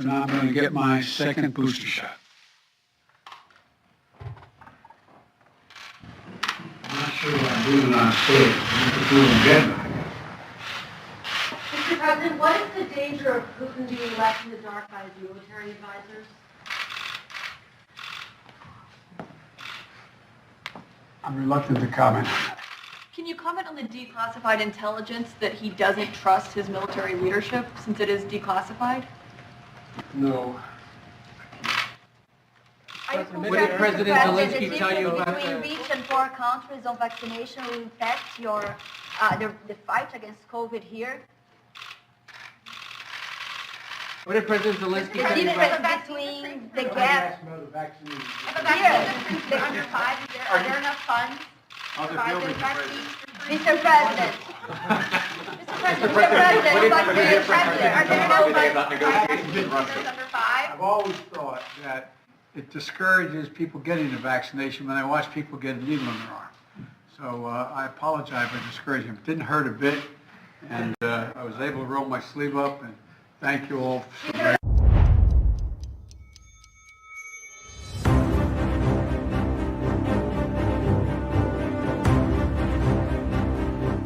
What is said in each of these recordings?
So now I'm going to get my second booster shot. I'm not sure what I'm doing on stage. I'm just doing again. Mr. President, what is the danger of Putin being left in the dark by his military advisors? I'm reluctant to comment on that. Can you comment on the declassified intelligence that he doesn't trust his military leadership since it is declassified? No. What did President Zelensky tell you about between rich and poor countries on vaccination will impact your the fight against COVID here? What did President Zelensky The tell you about? difference between the gap here, under 5, are there enough funds? Mr. President. Mr. President, are there enough funds under 5? I've always thought that it discourages people getting the vaccination when they watch people get a needle in their arm. So I apologize for discouraging them. It didn't hurt a bit, and I was able to roll my sleeve up, and thank you all so very much.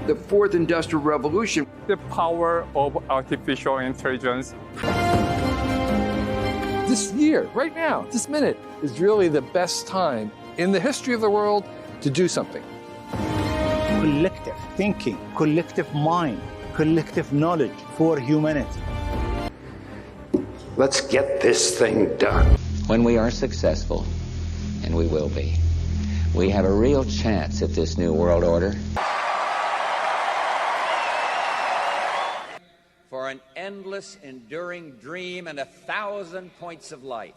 The fourth industrial revolution. The power of artificial intelligence. This year, right now, this minute, is really the best time in the history of the world to do something. Collective thinking, collective mind, collective knowledge for humanity. Let's get this thing done. When we are successful, and we will be, we have a real chance at this new world order. For an endless, enduring dream and 1,000 points of light.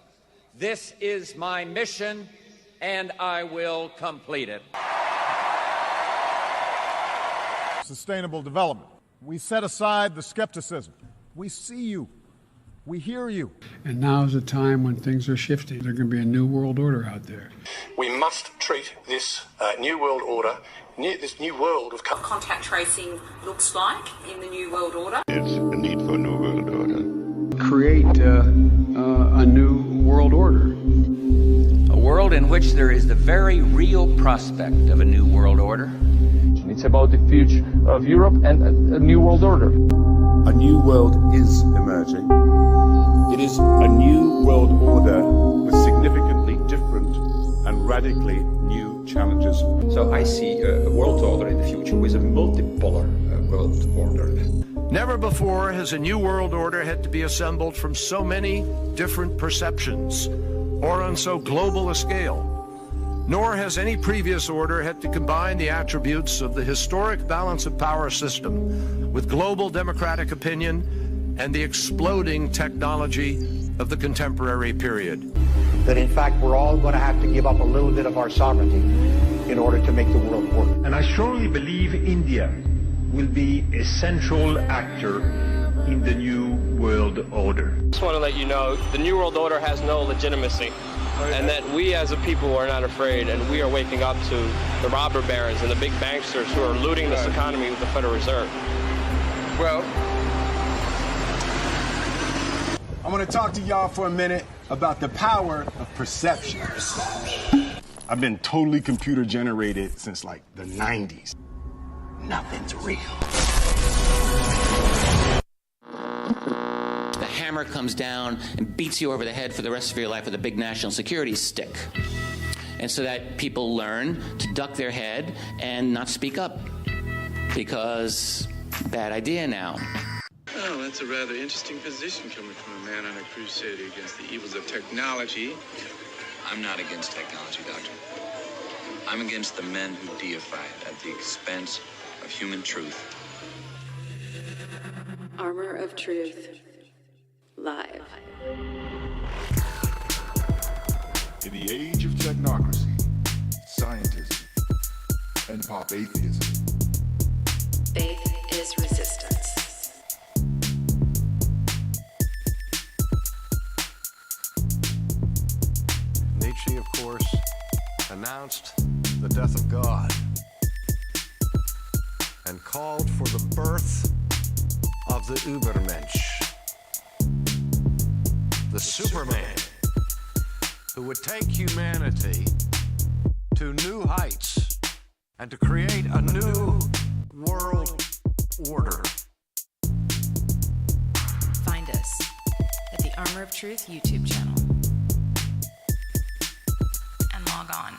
This is my mission, and I will complete it. Sustainable development. We set aside the skepticism. We see you. We hear you. And now is a time when things are shifting. There's going to be a new world order out there. We must treat this new world order, this new world of contact tracing looks like in the new world order. It's a need for a new world order. Create a new world order. A world in which there is the very real prospect of a new world order. It's about the future of Europe and a new world order. A new world is emerging. It is a new world order with significantly different and radically new challenges. So I see a world order in the future with a multipolar world order. Never before has a new world order had to be assembled from so many different perceptions or on so global a scale. Nor has any previous order had to combine the attributes of the historic balance of power system with global democratic opinion and the exploding technology of the contemporary period. That in fact we're all going to have to give up a little bit of our sovereignty in order to make the world work. And I strongly believe India will be a central actor in the new world order. I just want to let you know the new world order has no legitimacy. And that we as a people are not afraid, and we are waking up to the robber barons and the big banksters who are looting this economy with the Federal Reserve. Well, I want to talk to y'all for a minute about the power of perception. I've been totally computer generated since like the 90s. Nothing's real. Hammer comes down and beats you over the head for the rest of your life with a big national security stick. And so that people learn to duck their head and not speak up. Because bad idea now. Well, that's a rather interesting position coming from a man on a crusade against the evils of technology. I'm not against technology, Doctor. I'm against the men who deify it at the expense of human truth. Armor of Truth. Live. In the age of technocracy, scientism, and pop atheism, faith is resistance. Nietzsche, of course, announced the death of God and called for the birth of the Übermensch. the Superman, who would take humanity to new heights and to create a new world order. Find us at the Armor of Truth YouTube channel and log on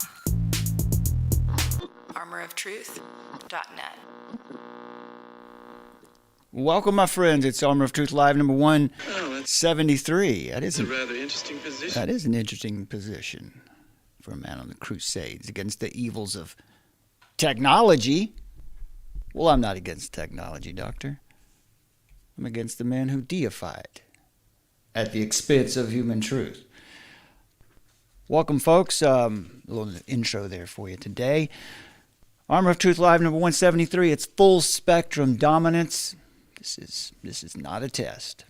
armoroftruth.net. Welcome, my friends. It's Armor of Truth Live number 173. That's a rather interesting position. That is an interesting position for a man on the crusades against the evils of technology. Well, I'm not against technology, Doctor. I'm against the man who deified it at the expense of human truth. Welcome, folks. A little intro there for you today. Armor of Truth Live number 173. It's full spectrum dominance. This is not a test.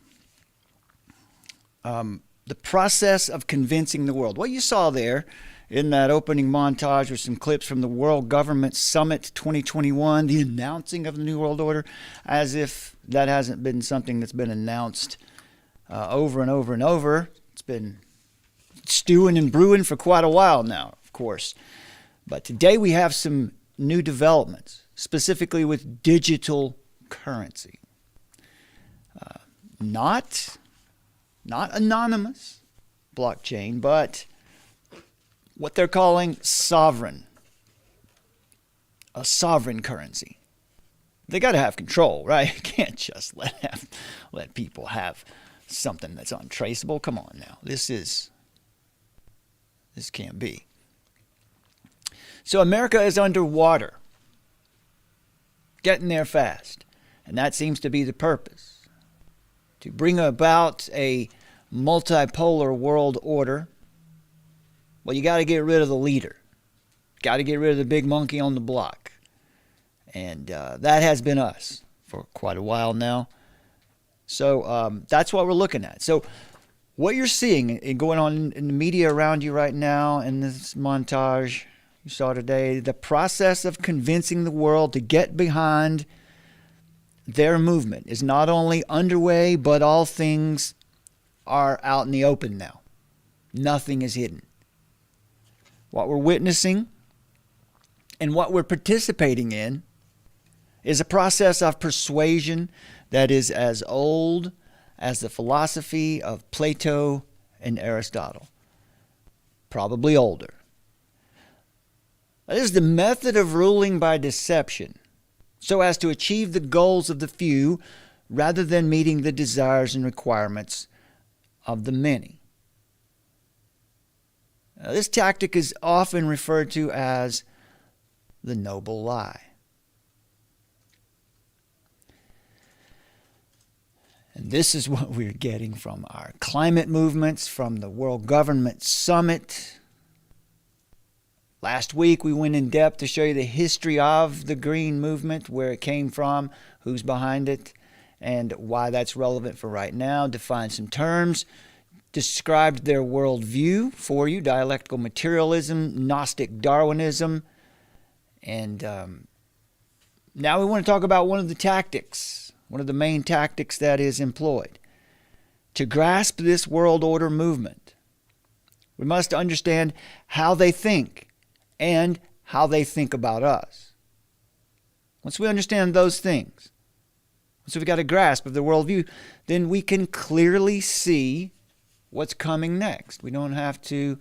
The process of convincing the world. What you saw there in that opening montage were some clips from the World Government Summit 2021, the announcing of the New World Order, as if that hasn't been something that's been announced over and over and over. It's been stewing and brewing for quite a while now, of course. But today we have some new developments, specifically with digital currency. Not anonymous blockchain, but what they're calling sovereign. A sovereign currency. They got to have control, right? You can't just let people have something that's untraceable. Come on now. This can't be. So America is underwater. Getting there fast. And that seems to be the purpose. To bring about a multipolar world order, well, you got to get rid of the leader. Got to get rid of the big monkey on the block. And that has been us for quite a while now. So that's what we're looking at. So what you're seeing going on in the media around you right now in this montage you saw today, the process of convincing the world to get behind their movement is not only underway, but all things are out in the open now. Nothing is hidden. What we're witnessing and what we're participating in is a process of persuasion that is as old as the philosophy of Plato and Aristotle. Probably older. That is the method of ruling by deception, so as to achieve the goals of the few rather than meeting the desires and requirements of the many. Now, this tactic is often referred to as the noble lie. And this is what we're getting from our climate movements, from the World Government Summit. Last week, we went in depth to show you the history of the green movement, where it came from, who's behind it, and why that's relevant for right now. Defined some terms, described their worldview for you, dialectical materialism, Gnostic Darwinism, and now we want to talk about one of the tactics, one of the main tactics that is employed. To grasp this world order movement, we must understand how they think and how they think about us. Once we understand those things, once we've got a grasp of the worldview, then we can clearly see what's coming next. We don't have to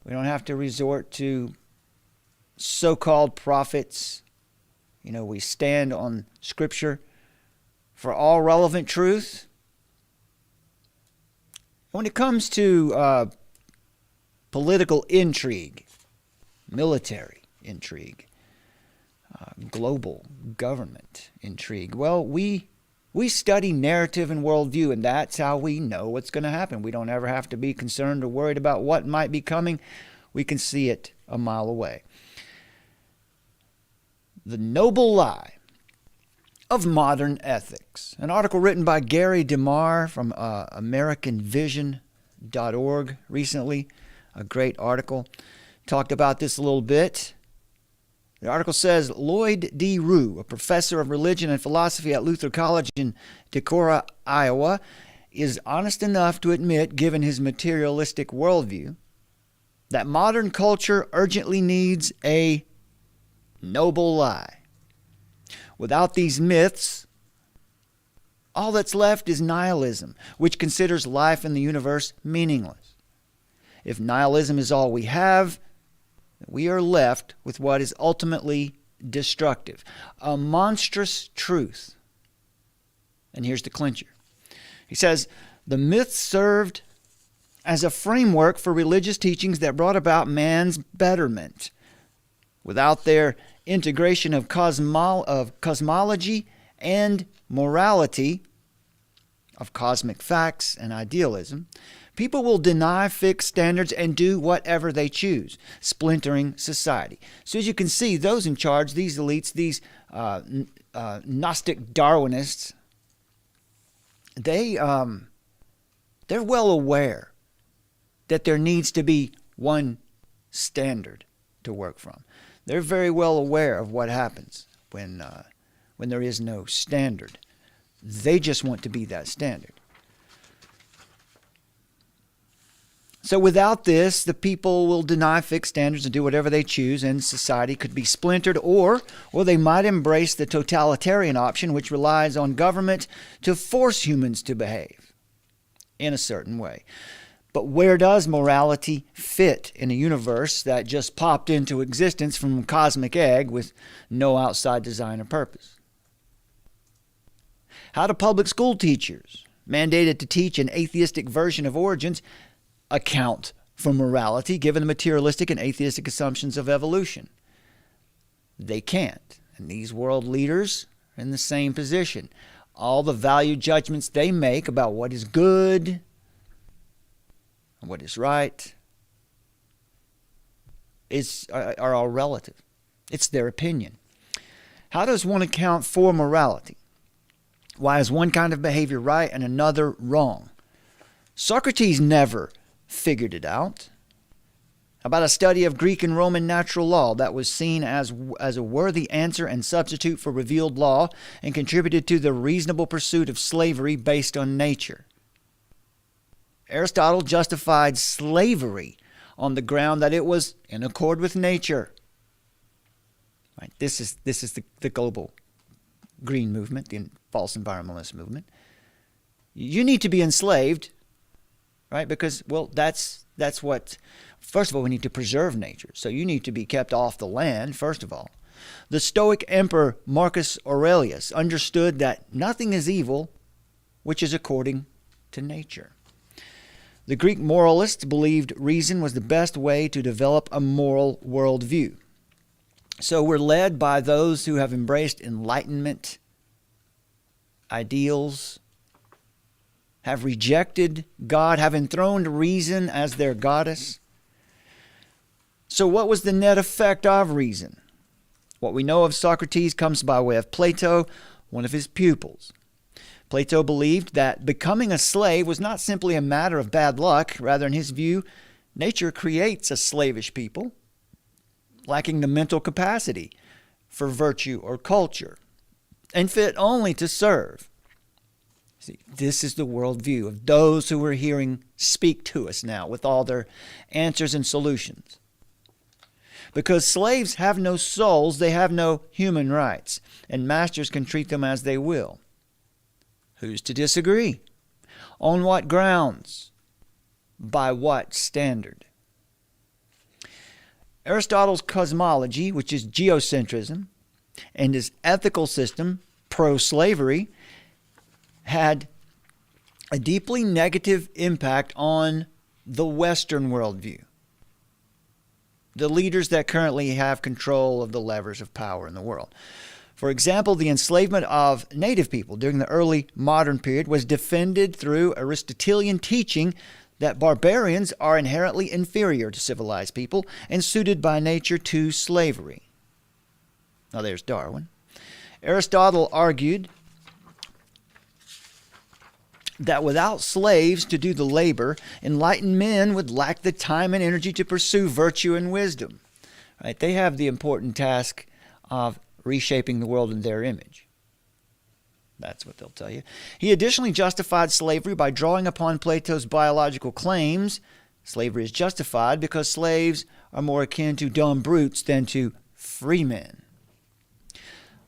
resort to so-called prophets. We stand on Scripture for all relevant truth. When it comes to political intrigue, military intrigue, global government intrigue, well, we study narrative and worldview, and that's how we know what's going to happen. We don't ever have to be concerned or worried about what might be coming. We can see it a mile away. The Noble Lie of Modern Ethics. An article written by Gary DeMar from AmericanVision.org recently. A great article. Talked about this a little bit. The article says, Lloyd D. Rue, a professor of religion and philosophy at Luther College in Decorah, Iowa, is honest enough to admit, given his materialistic worldview, that modern culture urgently needs a noble lie. Without these myths, all that's left is nihilism, which considers life in the universe meaningless. If nihilism is all we have, we are left with what is ultimately destructive, a monstrous truth. And here's the clincher. He says, the myths served as a framework for religious teachings that brought about man's betterment. Without their integration of cosmology and morality, of cosmic facts and idealism, people will deny fixed standards and do whatever they choose, splintering society. So as you can see, those in charge, these elites, these Gnostic Darwinists, they're well aware that there needs to be one standard to work from. They're very well aware of what happens when there is no standard. They just want to be that standard. So without this, the people will deny fixed standards and do whatever they choose, and society could be splintered, or they might embrace the totalitarian option, which relies on government to force humans to behave in a certain way. But where does morality fit in a universe that just popped into existence from a cosmic egg with no outside design or purpose? How do public school teachers, mandated to teach an atheistic version of origins, account for morality given the materialistic and atheistic assumptions of evolution? They can't. And these world leaders are in the same position. All the value judgments they make about what is good and what is right are all relative. It's their opinion. How does one account for morality? Why is one kind of behavior right and another wrong? Socrates never figured it out. How about a study of Greek and Roman natural law that was seen as a worthy answer and substitute for revealed law and contributed to the reasonable pursuit of slavery based on nature? Aristotle justified slavery on the ground that it was in accord with nature. Right? This is the global green movement, the false environmentalist movement. You need to be enslaved, right? Because, well, that's what, first of all, we need to preserve nature. So you need to be kept off the land, first of all. The Stoic emperor Marcus Aurelius understood that nothing is evil which is according to nature. The Greek moralists believed reason was the best way to develop a moral worldview. So we're led by those who have embraced Enlightenment ideals, have rejected God, have enthroned reason as their goddess. So what was the net effect of reason? What we know of Socrates comes by way of Plato, one of his pupils. Plato believed that becoming a slave was not simply a matter of bad luck. Rather, in his view, nature creates a slavish people, lacking the mental capacity for virtue or culture, and fit only to serve. See, this is the worldview of those who we're hearing speak to us now with all their answers and solutions. Because slaves have no souls, they have no human rights, and masters can treat them as they will. Who's to disagree? On what grounds? By what standard? Aristotle's cosmology, which is geocentrism, and his ethical system, pro-slavery, had a deeply negative impact on the Western worldview. The leaders that currently have control of the levers of power in the world. For example, the enslavement of native people during the early modern period was defended through Aristotelian teaching that barbarians are inherently inferior to civilized people and suited by nature to slavery. Now there's Darwin. Aristotle argued that without slaves to do the labor, enlightened men would lack the time and energy to pursue virtue and wisdom. Right? They have the important task of reshaping the world in their image. That's what they'll tell you. He additionally justified slavery by drawing upon Plato's biological claims. Slavery is justified because slaves are more akin to dumb brutes than to free men.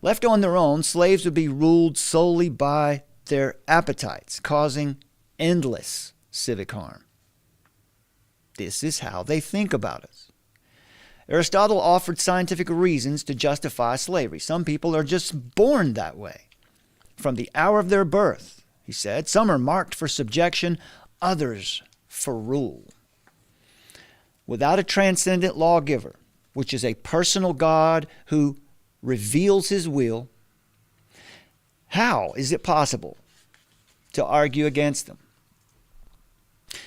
Left on their own, slaves would be ruled solely by their appetites, causing endless civic harm. This is how they think about us. Aristotle offered scientific reasons to justify slavery. Some people are just born that way. From the hour of their birth, he said, some are marked for subjection, others for rule. Without a transcendent lawgiver, which is a personal God who reveals his will, how is it possible to argue against them?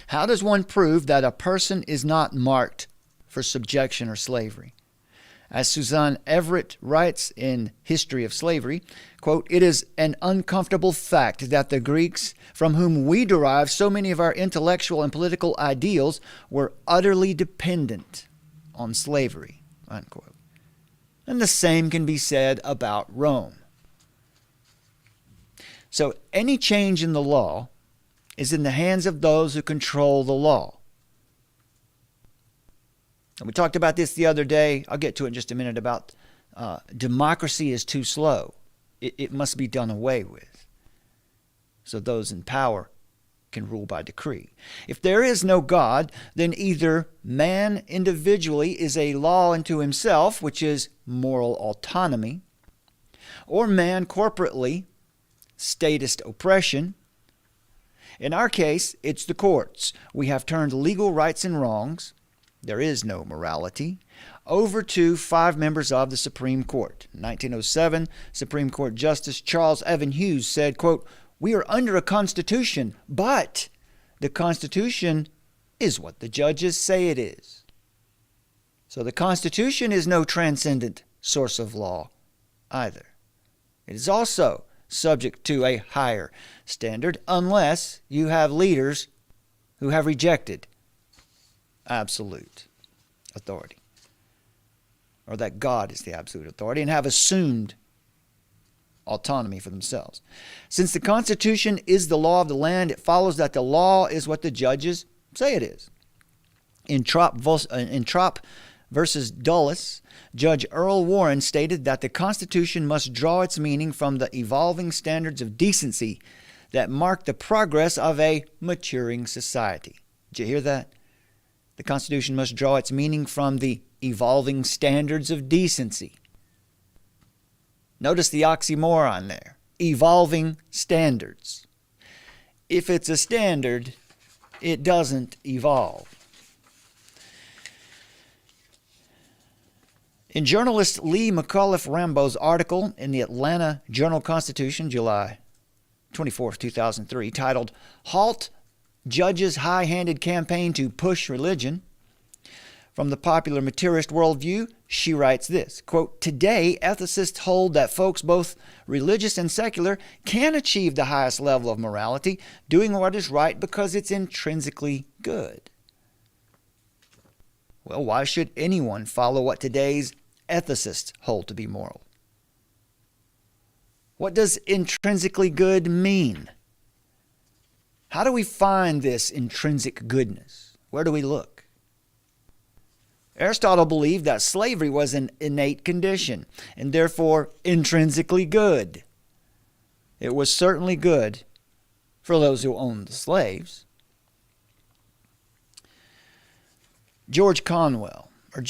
How does one prove that a person is not marked for subjection or slavery? As Suzanne Everett writes in History of Slavery, quote, "It is an uncomfortable fact that the Greeks, from whom we derive so many of our intellectual and political ideals, were utterly dependent on slavery," unquote. And the same can be said about Rome. So any change in the law is in the hands of those who control the law. And we talked about this the other day. I'll get to it in just a minute about democracy is too slow. It must be done away with. So those in power can rule by decree. If there is no God, then either man individually is a law unto himself, which is moral autonomy, or man corporately, statist oppression. In our case, it's the courts. We have turned legal rights and wrongs, there is no morality, over to 5 members of the Supreme Court. In 1907, Supreme Court Justice Charles Evan Hughes said, quote, "We are under a constitution, but the constitution is what the judges say it is." So the constitution is no transcendent source of law either. It is also subject to a higher standard unless you have leaders who have rejected absolute authority, or that God is the absolute authority, and have assumed autonomy for themselves. Since the Constitution is the law of the land, it follows that the law is what the judges say it is. In Trop versus Dulles, Judge Earl Warren stated that the Constitution must draw its meaning from the evolving standards of decency that mark the progress of a maturing society. Did you hear that? The Constitution must draw its meaning from the evolving standards of decency. Notice the oxymoron there. Evolving standards. If it's a standard, it doesn't evolve. In journalist Lee McAuliffe Rambo's article in the Atlanta Journal-Constitution, July 24, 2003, titled "Halt Judges' High-Handed Campaign to Push Religion," from the popular materialist worldview, she writes this, quote, "Today, ethicists hold that folks, both religious and secular, can achieve the highest level of morality, doing what is right because it's intrinsically good." Well, why should anyone follow what today's ethicists hold to be moral? What does intrinsically good mean? How do we find this intrinsic goodness? Where do we look? Aristotle believed that slavery was an innate condition and therefore intrinsically good. It was certainly good for those who owned the slaves. George Cornell, who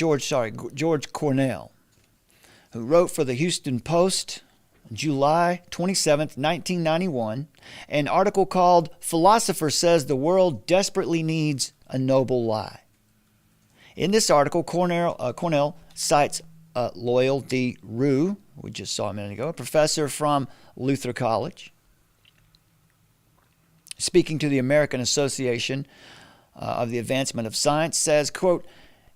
wrote for the Houston Post July 27, 1991, an article called "Philosopher Says the World Desperately Needs a Noble Lie." In this article, Cornell cites Loyal D. Rue, we just saw a minute ago, a professor from Luther College, speaking to the American Association of the Advancement of Science, says, quote,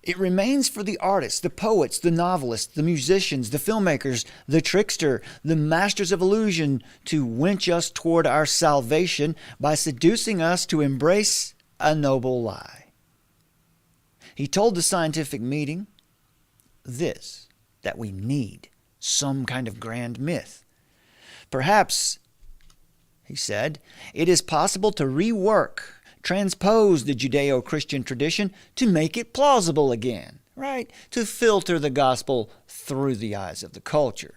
"It remains for the artists, the poets, the novelists, the musicians, the filmmakers, the trickster, the masters of illusion to winch us toward our salvation by seducing us to embrace a noble lie." He told the scientific meeting that we need some kind of grand myth. Perhaps he said, it is possible to rework, transpose the Judeo-Christian tradition to make it plausible again, right? To filter the gospel through the eyes of the culture.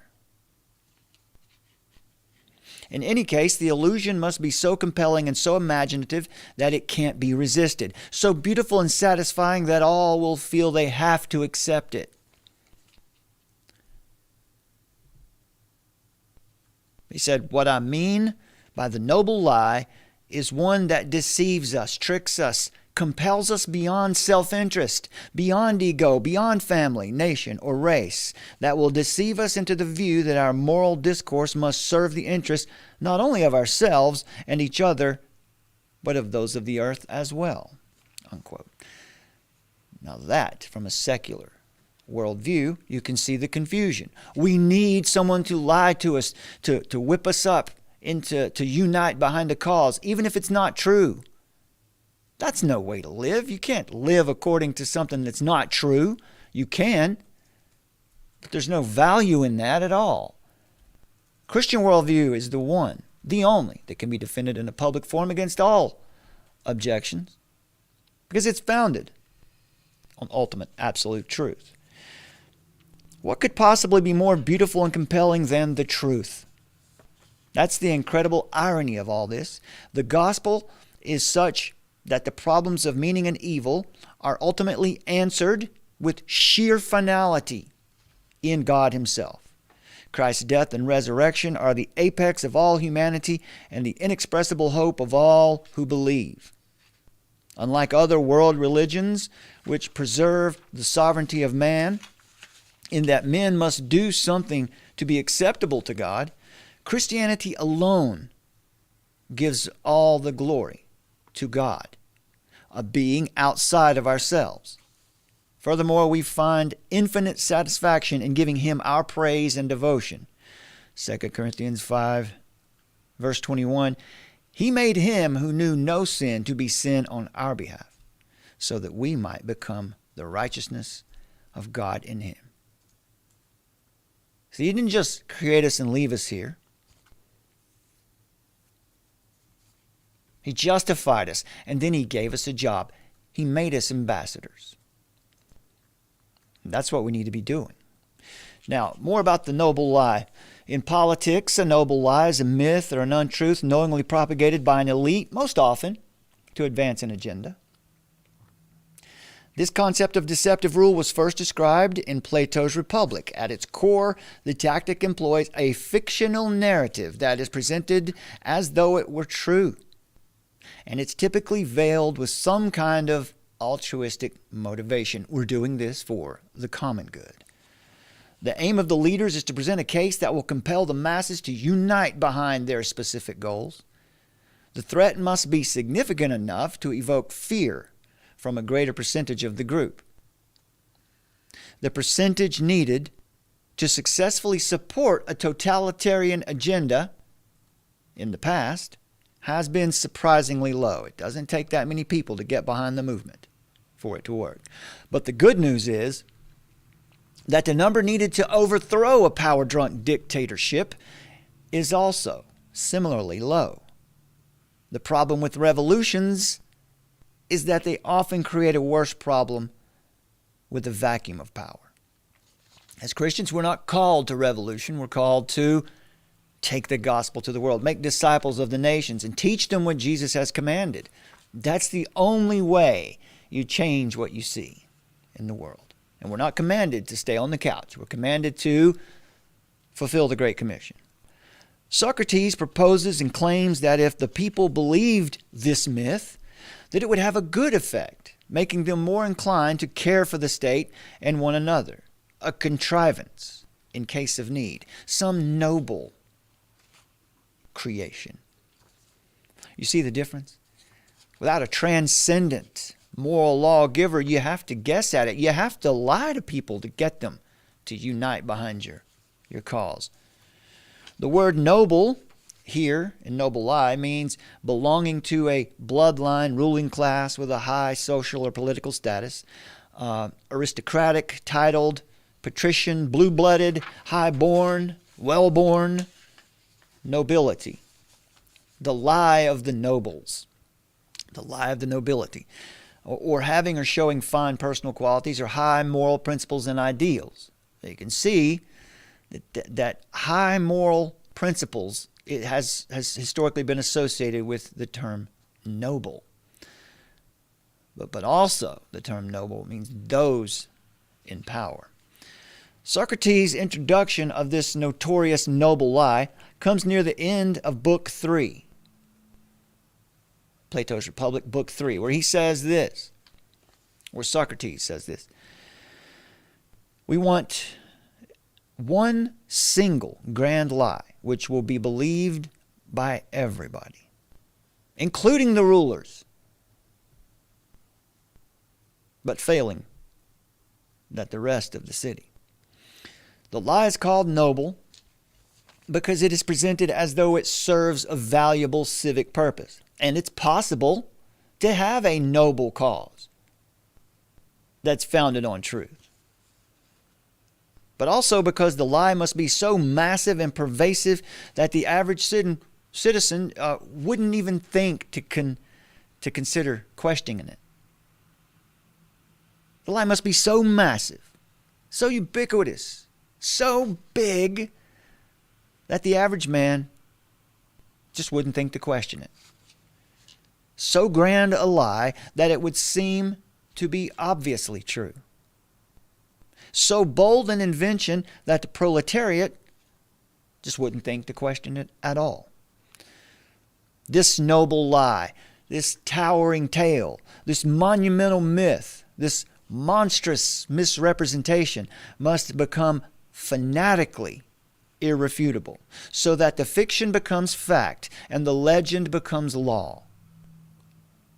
In any case, the illusion must be so compelling and so imaginative that it can't be resisted, so beautiful and satisfying that all will feel they have to accept it. He said, what I mean by the noble lie is one that deceives us, tricks us, compels us beyond self-interest, beyond ego, beyond family, nation, or race, that will deceive us into the view that our moral discourse must serve the interests not only of ourselves and each other, but of those of the earth as well. Unquote. Now that, from a secular worldview, you can see the confusion. We need someone to lie to us, to whip us up, to unite behind a cause, even if it's not true. That's no way to live. You can't live according to something that's not true. You can, but there's no value in that at all. Christian worldview is the one, the only, that can be defended in a public forum against all objections, because it's founded on ultimate absolute truth. What could possibly be more beautiful and compelling than the truth? That's the incredible irony of all this. The gospel is such that the problems of meaning and evil are ultimately answered with sheer finality in God Himself. Christ's death and resurrection are the apex of all humanity and the inexpressible hope of all who believe. Unlike other world religions, which preserve the sovereignty of man, in that men must do something to be acceptable to God, Christianity alone gives all the glory to God, a being outside of ourselves. Furthermore, we find infinite satisfaction in giving Him our praise and devotion. 2 Corinthians 5, verse 21, He made Him who knew no sin to be sin on our behalf, so that we might become the righteousness of God in Him. So He didn't just create us and leave us here. He justified us, and then He gave us a job. He made us ambassadors. That's what we need to be doing. Now, more about the noble lie. In politics, a noble lie is a myth or an untruth knowingly propagated by an elite, most often to advance an agenda. This concept of deceptive rule was first described in Plato's Republic. At its core, the tactic employs a fictional narrative that is presented as though it were true, and it's typically veiled with some kind of altruistic motivation. We're doing this for the common good. The aim of the leaders is to present a case that will compel the masses to unite behind their specific goals. The threat must be significant enough to evoke fear from a greater percentage of the group. The percentage needed to successfully support a totalitarian agenda in the past has been surprisingly low. It doesn't take that many people to get behind the movement for it to work. But the good news is that the number needed to overthrow a power-drunk dictatorship is also similarly low. The problem with revolutions is that they often create a worse problem with a vacuum of power. As Christians, we're not called to revolution. We're called to take the gospel to the world, make disciples of the nations, and teach them what Jesus has commanded. That's the only way you change what you see in the world. And we're not commanded to stay on the couch. We're commanded to fulfill the Great Commission. Socrates proposes and claims that if the people believed this myth, that it would have a good effect, making them more inclined to care for the state and one another, a contrivance in case of need, some noble creation. You see the difference? Without a transcendent moral lawgiver, you have to guess at it. You have to lie to people to get them to unite behind your cause. The word noble here in noble lie means belonging to a bloodline ruling class with a high social or political status, aristocratic, titled, patrician, blue-blooded, high-born, well-born nobility. the lie of the nobles, the lie of the nobility, or having or showing fine personal qualities or high moral principles and ideals. You can see that high moral principles, it has historically been associated with the term noble. But also the term noble means those in power. Socrates' introduction of this notorious noble lie comes near the end of Book 3, Plato's Republic, Book 3, where he says this, where Socrates says this: we want one single grand lie which will be believed by everybody, including the rulers, but failing that the rest of the city. The lie is called noble because it is presented as though it serves a valuable civic purpose. And it's possible to have a noble cause that's founded on truth. But also because the lie must be so massive and pervasive that the average citizen wouldn't even think to consider questioning it. The lie must be so massive, so ubiquitous, so big that the average man just wouldn't think to question it. So grand a lie that it would seem to be obviously true. So bold an invention that the proletariat just wouldn't think to question it at all. This noble lie, this towering tale, this monumental myth, this monstrous misrepresentation must become fanatically irrefutable, so that the fiction becomes fact and the legend becomes law.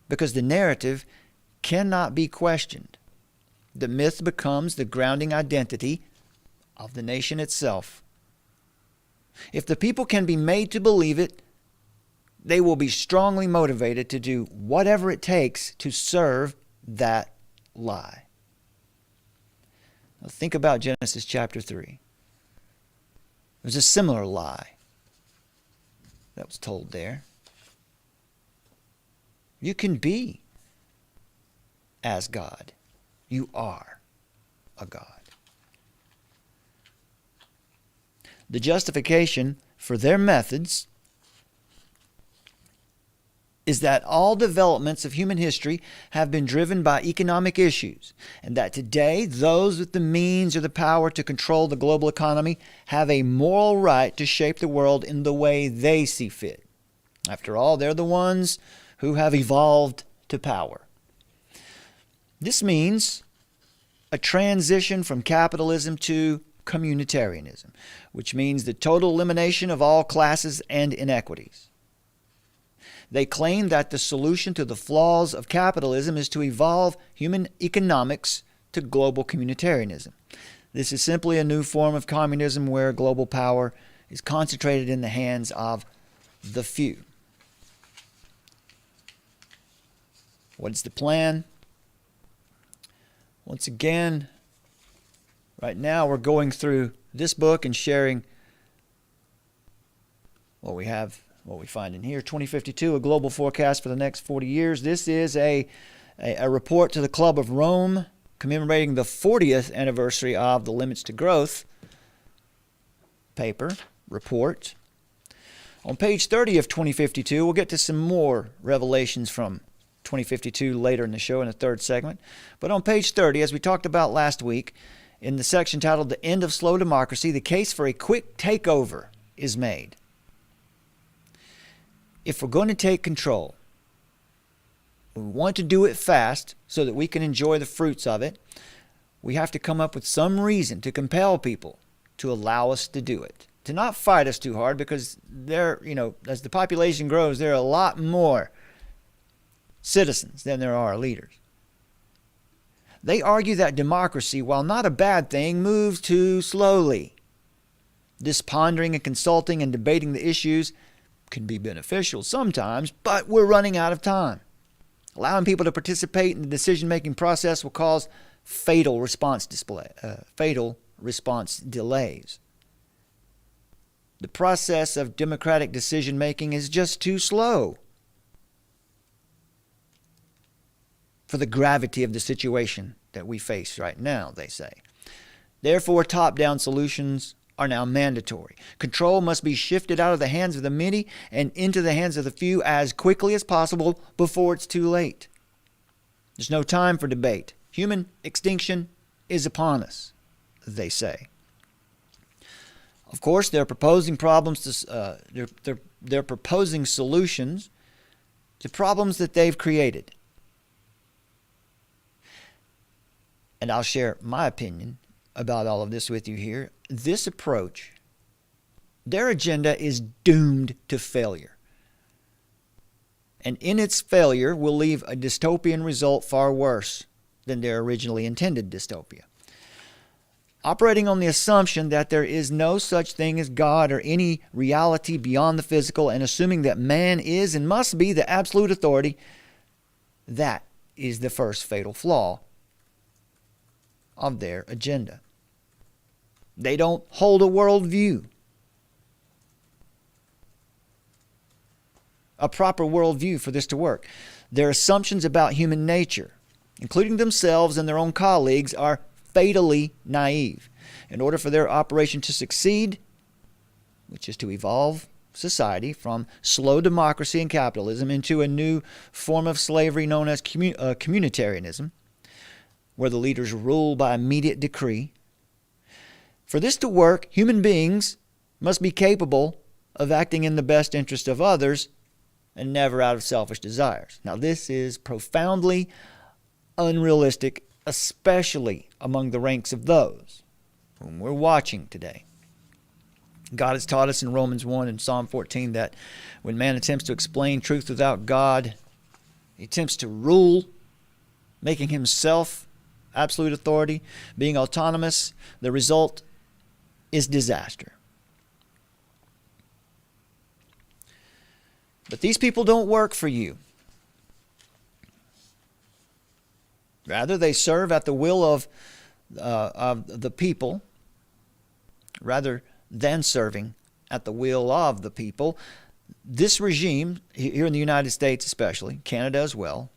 Because the narrative cannot be questioned. The myth becomes the grounding identity of the nation itself. If the people can be made to believe it, they will be strongly motivated to do whatever it takes to serve that lie. Now think about Genesis chapter 3. There's a similar lie that was told there. You can be as God. You are a God. The justification for their methods is that all developments of human history have been driven by economic issues, and that today those with the means or the power to control the global economy have a moral right to shape the world in the way they see fit. After all, they're the ones who have evolved to power. This means a transition from capitalism to communitarianism, which means the total elimination of all classes and inequities. They claim that the solution to the flaws of capitalism is to evolve human economics to global communitarianism. This is simply a new form of communism where global power is concentrated in the hands of the few. What is the plan? Once again, right now we're going through this book and sharing what we find in here. 2052, a global forecast for the next 40 years. This is a report to the Club of Rome commemorating the 40th anniversary of the Limits to Growth report. On page 30 of 2052, we'll get to some more revelations from 2052 later in the show in the third segment. But on page 30, as we talked about last week, in the section titled The End of Slow Democracy, the case for a quick takeover is made. If we're going to take control, we want to do it fast so that we can enjoy the fruits of it, we have to come up with some reason to compel people to allow us to do it. To not fight us too hard, because as the population grows, there are a lot more citizens than there are leaders. They argue that democracy, while not a bad thing, moves too slowly. This pondering and consulting and debating the issues can be beneficial sometimes, but we're running out of time. Allowing people to participate in the decision-making process will cause fatal response delays. The process of democratic decision-making is just too slow for the gravity of the situation that we face right now, they say. Therefore, top-down solutions are now mandatory. Control must be shifted out of the hands of the many and into the hands of the few as quickly as possible before it's too late. There's no time for debate. Human extinction is upon us, they say. Of course, they're proposing they're proposing solutions to problems that they've created. And I'll share my opinion about all of this with you here. This approach, their agenda is doomed to failure. And in its failure will leave a dystopian result far worse than their originally intended dystopia. Operating on the assumption that there is no such thing as God or any reality beyond the physical, and assuming that man is and must be the absolute authority, that is the first fatal flaw of their agenda. They don't hold a worldview, a proper worldview for this to work. Their assumptions about human nature, including themselves and their own colleagues, are fatally naive. In order for their operation to succeed, which is to evolve society from slow democracy and capitalism into a new form of slavery known as communitarianism, where the leaders rule by immediate decree, for this to work, human beings must be capable of acting in the best interest of others and never out of selfish desires. Now, this is profoundly unrealistic, especially among the ranks of those whom we're watching today. God has taught us in Romans 1 and Psalm 14 that when man attempts to explain truth without God, he attempts to rule, making himself absolute authority, being autonomous. The result is disaster. But these people don't work for you. Rather, they serve at the will of the people, rather than serving at the will of the people. This regime, here in the United States especially, Canada as well,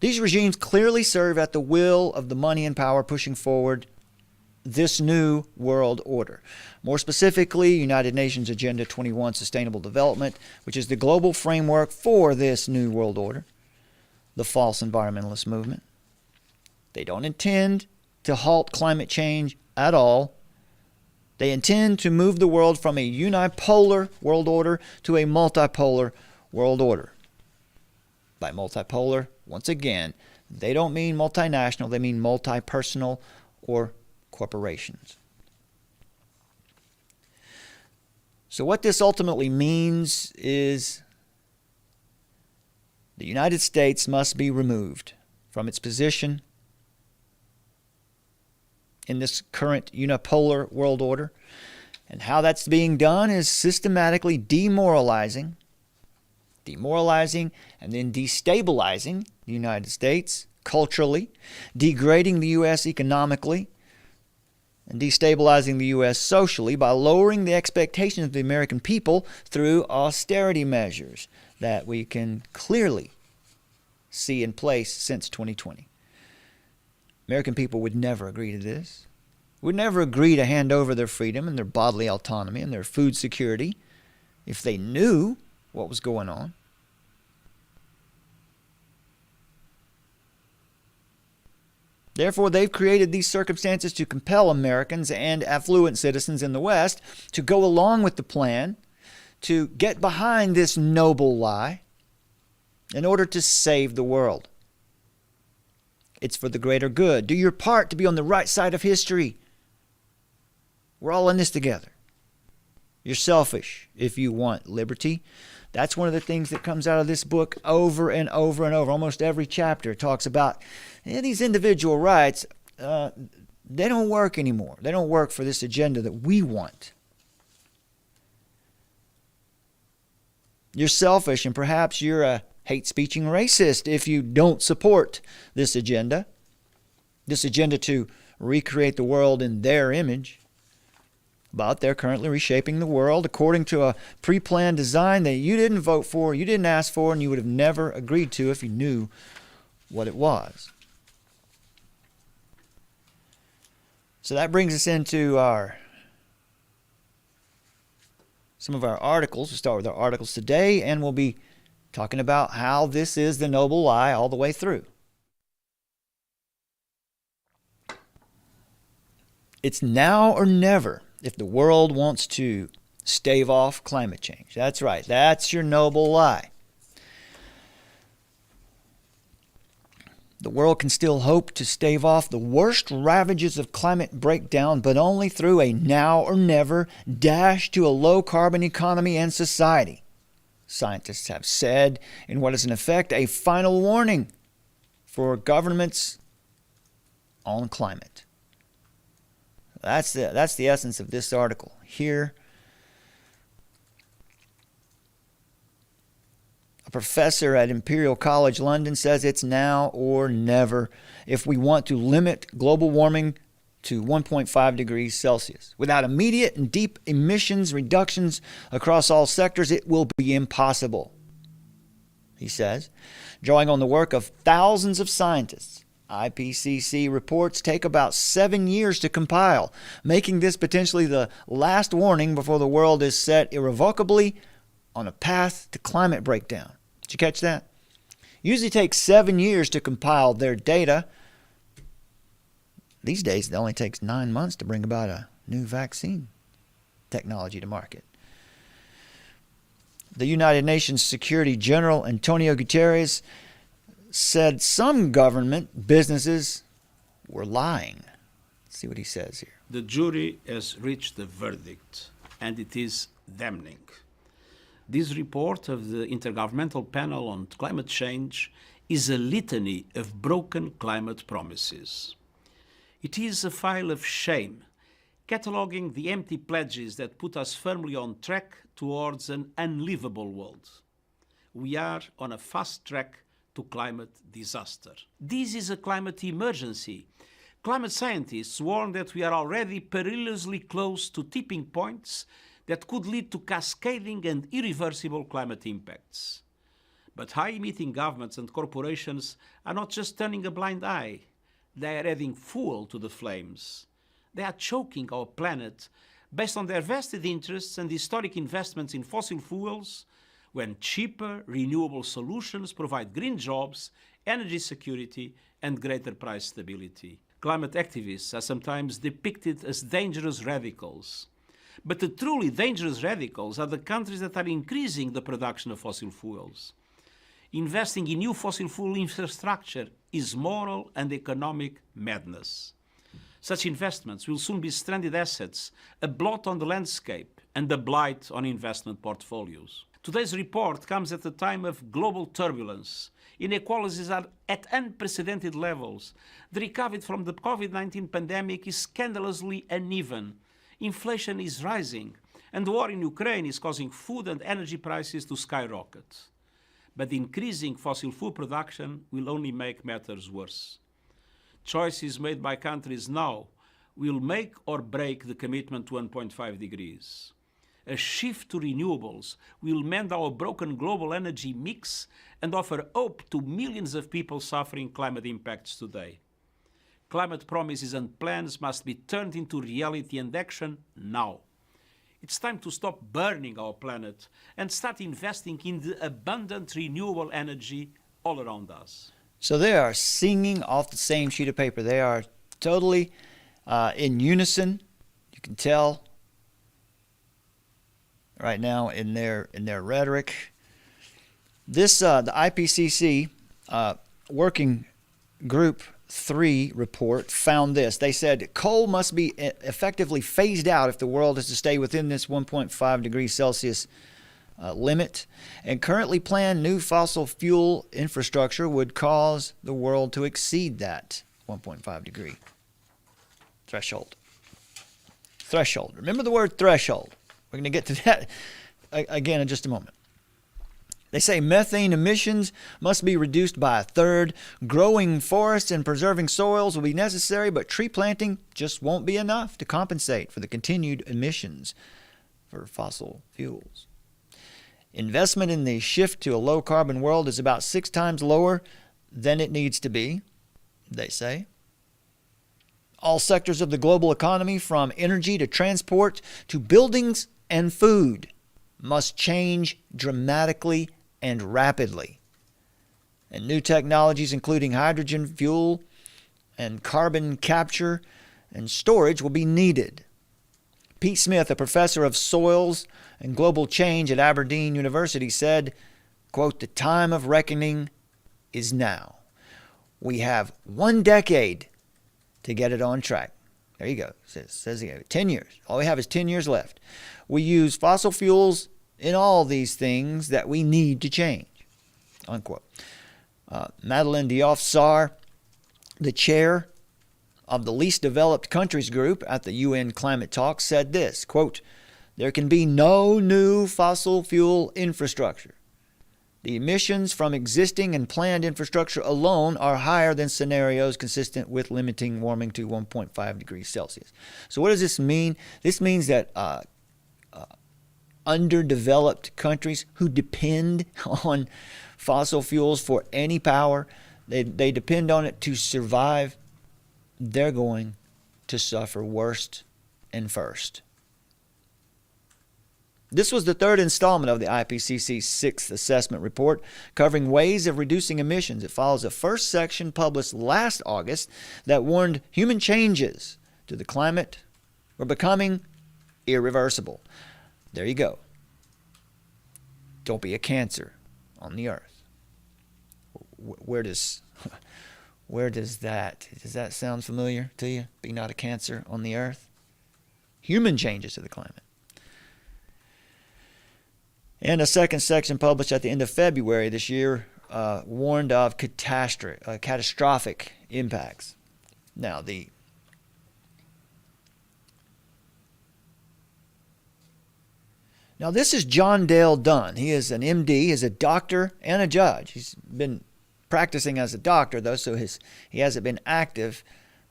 these regimes clearly serve at the will of the money and power pushing forward this new world order. More specifically, United Nations Agenda 21 Sustainable Development, which is the global framework for this new world order, the false environmentalist movement. They don't intend to halt climate change at all. They intend to move the world from a unipolar world order to a multipolar world order. By multipolar, once again, they don't mean multinational, they mean multi-personal or corporations. So what this ultimately means is the United States must be removed from its position in this current unipolar world order. And how that's being done is systematically demoralizing and then destabilizing the United States culturally, degrading the U.S. economically, and destabilizing the U.S. socially by lowering the expectations of the American people through austerity measures that we can clearly see in place since 2020. American people would never agree to this, would never agree to hand over their freedom and their bodily autonomy and their food security if they knew what was going on. Therefore, they've created these circumstances to compel Americans and affluent citizens in the West to go along with the plan, to get behind this noble lie in order to save the world. It's for the greater good. Do your part to be on the right side of history. We're all in this together. You're selfish if you want liberty. That's one of the things that comes out of this book over and over and over. Almost every chapter talks about these individual rights. They don't work anymore. They don't work for this agenda that we want. You're selfish, and perhaps you're a hate-speeching racist if you don't support this agenda to recreate the world in their image. But they're currently reshaping the world according to a pre-planned design that you didn't vote for, you didn't ask for, and you would have never agreed to if you knew what it was. So that brings us into some of our articles. We'll start with our articles today, and we'll be talking about how this is the noble lie all the way through. It's now or never if the world wants to stave off climate change. That's right. That's your noble lie. The world can still hope to stave off the worst ravages of climate breakdown, but only through a now or never dash to a low-carbon economy and society. Scientists have said in what is in effect a final warning for governments on climate. That's the essence of this article here. A professor at Imperial College London says it's now or never if we want to limit global warming to 1.5 degrees Celsius. Without immediate and deep emissions reductions across all sectors, it will be impossible, he says. Drawing on the work of thousands of scientists, IPCC reports take about 7 years to compile, making this potentially the last warning before the world is set irrevocably on a path to climate breakdown. Did you catch that? Usually takes 7 years to compile their data. These days, it only takes 9 months to bring about a new vaccine technology to market. The United Nations Secretary General Antonio Guterres said some government businesses were lying. Let's see what he says here. The jury has reached a verdict, and it is damning. This report of the Intergovernmental Panel on Climate Change is a litany of broken climate promises. It is a file of shame, cataloguing the empty pledges that put us firmly on track towards an unlivable world. We are on a fast track to climate disaster. This is a climate emergency. Climate scientists warn that we are already perilously close to tipping points that could lead to cascading and irreversible climate impacts. But high-emitting governments and corporations are not just turning a blind eye. They are adding fuel to the flames. They are choking our planet based on their vested interests and historic investments in fossil fuels, when cheaper, renewable solutions provide green jobs, energy security, and greater price stability. Climate activists are sometimes depicted as dangerous radicals. But the truly dangerous radicals are the countries that are increasing the production of fossil fuels. Investing in new fossil fuel infrastructure is moral and economic madness. Such investments will soon be stranded assets, a blot on the landscape, and a blight on investment portfolios. Today's report comes at a time of global turbulence. Inequalities are at unprecedented levels. The recovery from the COVID-19 pandemic is scandalously uneven. Inflation is rising, and the war in Ukraine is causing food and energy prices to skyrocket. But increasing fossil fuel production will only make matters worse. Choices made by countries now will make or break the commitment to 1.5 degrees. A shift to renewables will mend our broken global energy mix and offer hope to millions of people suffering climate impacts today. Climate promises and plans must be turned into reality and action now. It's time to stop burning our planet and start investing in the abundant renewable energy all around us. So they are singing off the same sheet of paper. They are totally in unison. You can tell right now in their rhetoric. This the IPCC Working Group 3 report found this. They said coal must be effectively phased out if the world is to stay within this 1.5 degrees Celsius limit, and currently planned new fossil fuel infrastructure would cause the world to exceed that 1.5 degree threshold. Remember the word threshold. We're going to get to that again in just a moment. They say methane emissions must be reduced by a third. Growing forests and preserving soils will be necessary, but tree planting just won't be enough to compensate for the continued emissions for fossil fuels. Investment in the shift to a low-carbon world is about 6 times lower than it needs to be, they say. All sectors of the global economy, from energy to transport to buildings and food, must change dramatically and rapidly. And new technologies, including hydrogen fuel and carbon capture and storage, will be needed. Pete Smith, a professor of soils and global change at Aberdeen University, said, quote, "The time of reckoning is now. We have 1 decade to get it on track." There you go. Says he 10 years. All we have is 10 years left. We use fossil fuels in all these things that we need to change, unquote. Madeleine Diouf-Sarr, the chair of the Least Developed Countries Group at the UN Climate Talks, said this, quote, "There can be no new fossil fuel infrastructure. The emissions from existing and planned infrastructure alone are higher than scenarios consistent with limiting warming to 1.5 degrees Celsius." So what does this mean? This means that underdeveloped countries who depend on fossil fuels for any power, they depend on it to survive, they're going to suffer worst and first. This was the third installment of the IPCC's 6th assessment report covering ways of reducing emissions. It follows a first section published last August that warned human changes to the climate were becoming irreversible. There you go. Don't be a cancer on the earth. Where does that sound familiar to you? Be not a cancer on the earth. Human changes to the climate. And a second section published at the end of February this year warned of catastrophic impacts. Now, this is John Dale Dunn. He is an MD, he is a doctor and a judge. He's been practicing as a doctor, though, so he hasn't been active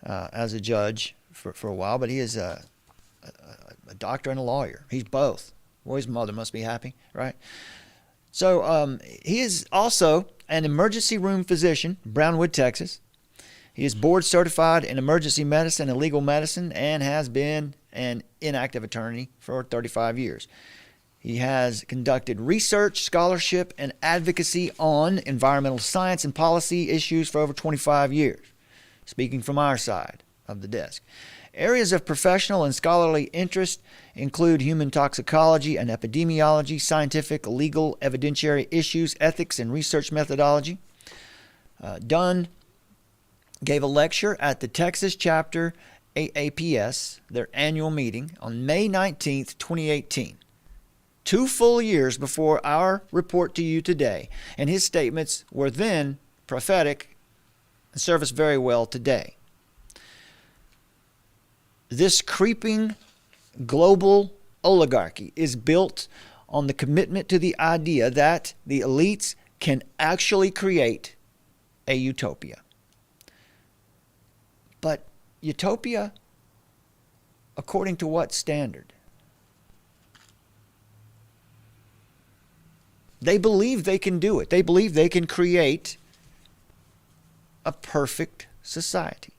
as a judge for a while, but he is a doctor and a lawyer. He's both. Boy, his mother must be happy, right? So he is also an emergency room physician, Brownwood, Texas. He is board certified in emergency medicine and legal medicine and has been an inactive attorney for 35 years. He has conducted research, scholarship, and advocacy on environmental science and policy issues for over 25 years, speaking from our side of the desk. Areas of professional and scholarly interest include human toxicology and epidemiology, scientific, legal, evidentiary issues, ethics, and research methodology. Dunn gave a lecture at the Texas chapter AAPS, their annual meeting, on May 19th, 2018. 2 full years before our report to you today, and his statements were then prophetic and serve us very well today. This creeping global oligarchy is built on the commitment to the idea that the elites can actually create a utopia. But utopia, according to what standard? They believe they can do it. They believe they can create a perfect society.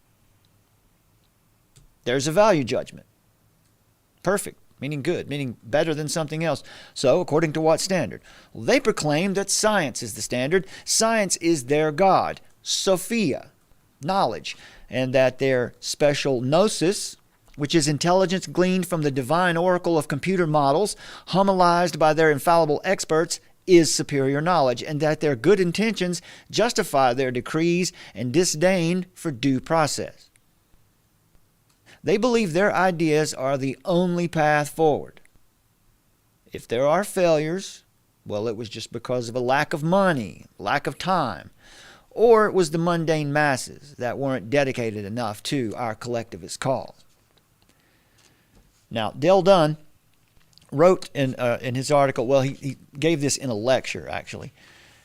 There's a value judgment. Perfect, meaning good, meaning better than something else. So, according to what standard? Well, they proclaim that science is the standard. Science is their God, Sophia, knowledge, and that their special gnosis, which is intelligence gleaned from the divine oracle of computer models, homilized by their infallible experts, is superior knowledge, and that their good intentions justify their decrees and disdain for due process. They believe their ideas are the only path forward. If there are failures, well, it was just because of a lack of money, lack of time, or it was the mundane masses that weren't dedicated enough to our collectivist cause. Now, Dale Dunn wrote in his article, well, he gave this in a lecture, actually.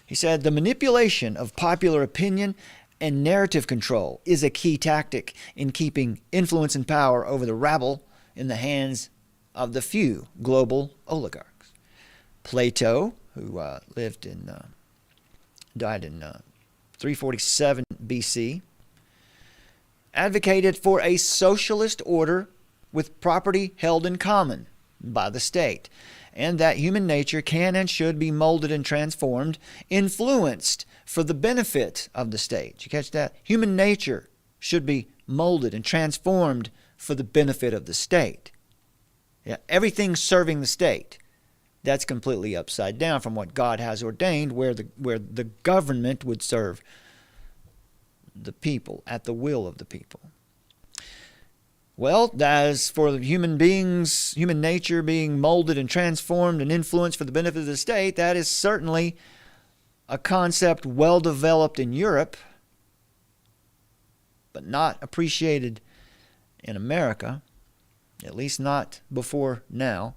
He said, the manipulation of popular opinion and narrative control is a key tactic in keeping influence and power over the rabble in the hands of the few global oligarchs. Plato, who died in 347 BC, advocated for a socialist order with property held in common by the state, and that human nature can and should be molded and transformed, influenced for the benefit of the state. Did you catch that? Human nature should be molded and transformed for the benefit of the state. Yeah, everything serving the state. That's completely upside down from what God has ordained, where the government would serve the people at the will of the people. Well, as for the human beings, human nature being molded and transformed and influenced for the benefit of the state, that is certainly a concept well developed in Europe, but not appreciated in America, at least not before now.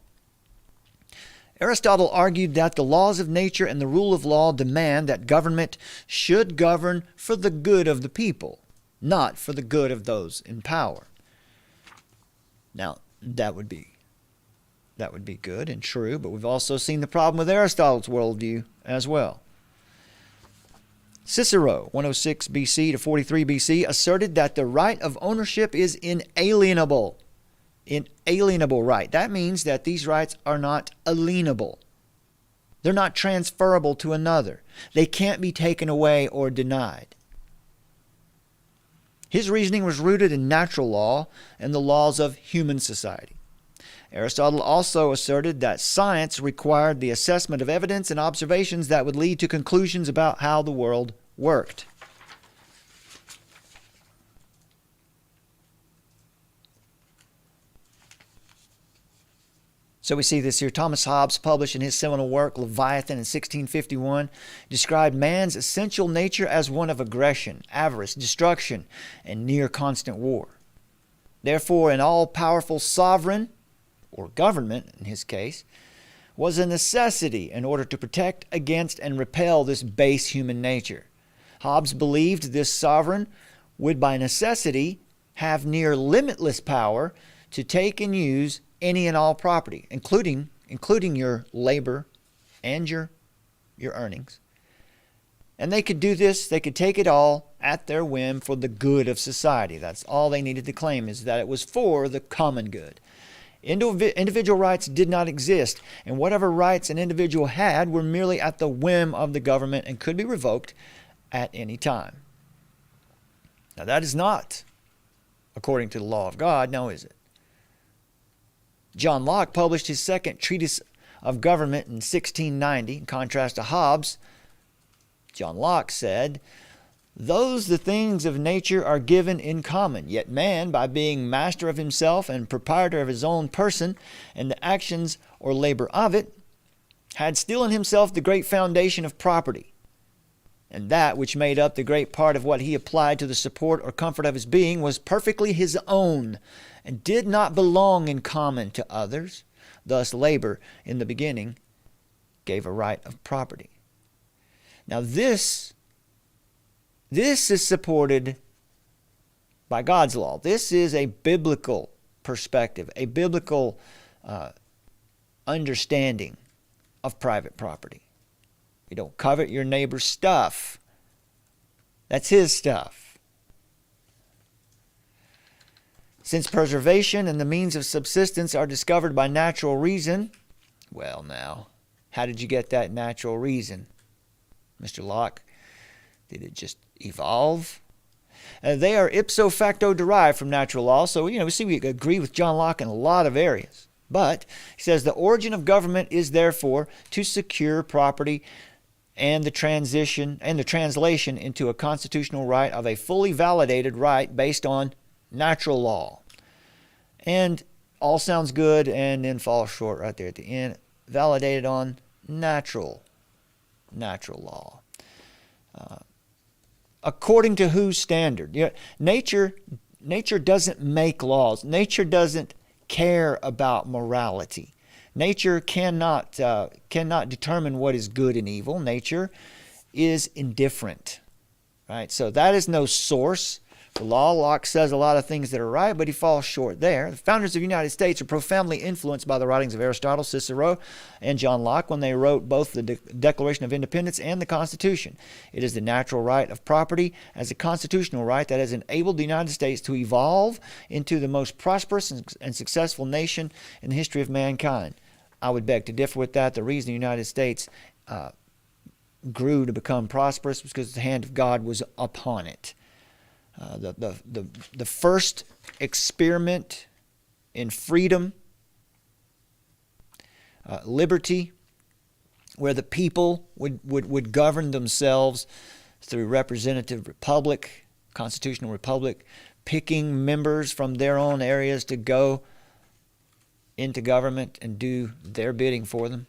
Aristotle argued that the laws of nature and the rule of law demand that government should govern for the good of the people, not for the good of those in power. Now, that would be good and true, but we've also seen the problem with Aristotle's worldview as well. Cicero, 106 BC to 43 BC, asserted that the right of ownership is inalienable. Inalienable right. That means that these rights are not alienable. They're not transferable to another. They can't be taken away or denied. His reasoning was rooted in natural law and the laws of human society. Aristotle also asserted that science required the assessment of evidence and observations that would lead to conclusions about how the world worked. So we see this here. Thomas Hobbes, published in his seminal work, Leviathan, in 1651, described man's essential nature as one of aggression, avarice, destruction, and near constant war. Therefore, an all-powerful sovereign, or government in his case, was a necessity in order to protect against and repel this base human nature. Hobbes believed this sovereign would by necessity have near limitless power to take and use any and all property, including your labor and your earnings. And they could do this, they could take it all at their whim for the good of society. That's all they needed to claim, is that it was for the common good. Individual rights did not exist, and whatever rights an individual had were merely at the whim of the government and could be revoked at any time. Now that is not according to the law of God, now is it? John Locke published his second treatise of government in 1690. In contrast to Hobbes, John Locke said, "Those the things of nature are given in common, yet man, by being master of himself and proprietor of his own person and the actions or labor of it, had still in himself the great foundation of property, and that which made up the great part of what he applied to the support or comfort of his being was perfectly his own, and did not belong in common to others. Thus labor, in the beginning, gave a right of property." Now this is supported by God's law. This is a biblical perspective, a biblical understanding of private property. You don't covet your neighbor's stuff. That's his stuff. Since preservation and the means of subsistence are discovered by natural reason, well now, how did you get that natural reason, Mr. Locke? Did it just evolve? They are ipso facto derived from natural law, so we agree with John Locke in a lot of areas. But he says the origin of government is therefore to secure property and the translation into a constitutional right of a fully validated right based on natural law. And all sounds good and then falls short right there at the end. Validated on natural law. According to whose standard? Nature doesn't make laws. Nature doesn't care about morality. Nature cannot determine what is good and evil. Nature is indifferent, right? So that is no source. The law, Locke says a lot of things that are right, but he falls short there. The founders of the United States are profoundly influenced by the writings of Aristotle, Cicero, and John Locke when they wrote both the Declaration of Independence and the Constitution. It is the natural right of property as a constitutional right that has enabled the United States to evolve into the most prosperous and successful nation in the history of mankind. I would beg to differ with that. The reason the United States grew to become prosperous was because the hand of God was upon it. The first experiment in freedom, liberty, where the people would govern themselves through representative republic, constitutional republic, picking members from their own areas to go into government and do their bidding for them.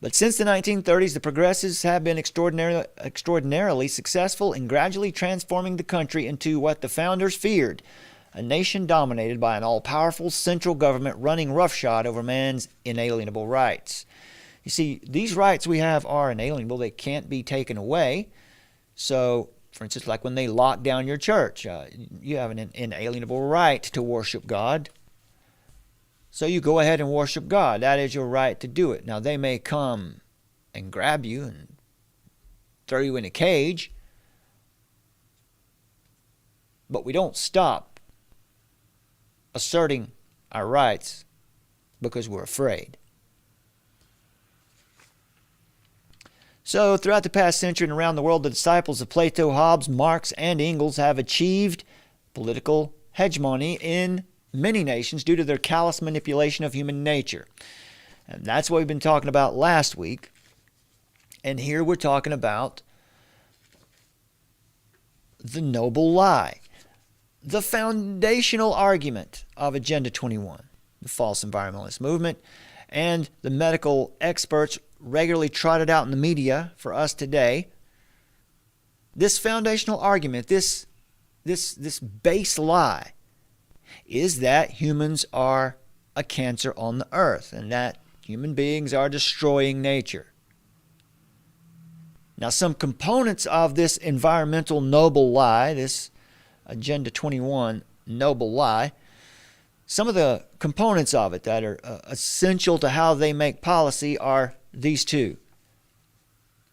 But since the 1930s, the progressives have been extraordinarily successful in gradually transforming the country into what the founders feared, a nation dominated by an all-powerful central government running roughshod over man's inalienable rights. You see, these rights we have are inalienable. They can't be taken away. So, for instance, like when they lock down your church, you have an inalienable right to worship God. So you go ahead and worship God. That is your right to do it. Now, they may come and grab you and throw you in a cage, but we don't stop asserting our rights because we're afraid. So, throughout the past century and around the world, the disciples of Plato, Hobbes, Marx, and Engels have achieved political hegemony in many nations due to their callous manipulation of human nature. And that's what we've been talking about last week. And here we're talking about the noble lie, the foundational argument of Agenda 21, the false environmentalist movement, and the medical experts regularly trotted out in the media for us today. This foundational argument, this base lie, is that humans are a cancer on the earth and that human beings are destroying nature. Now, some components of this environmental noble lie, this Agenda 21 noble lie, some of the components of it that are essential to how they make policy are these two.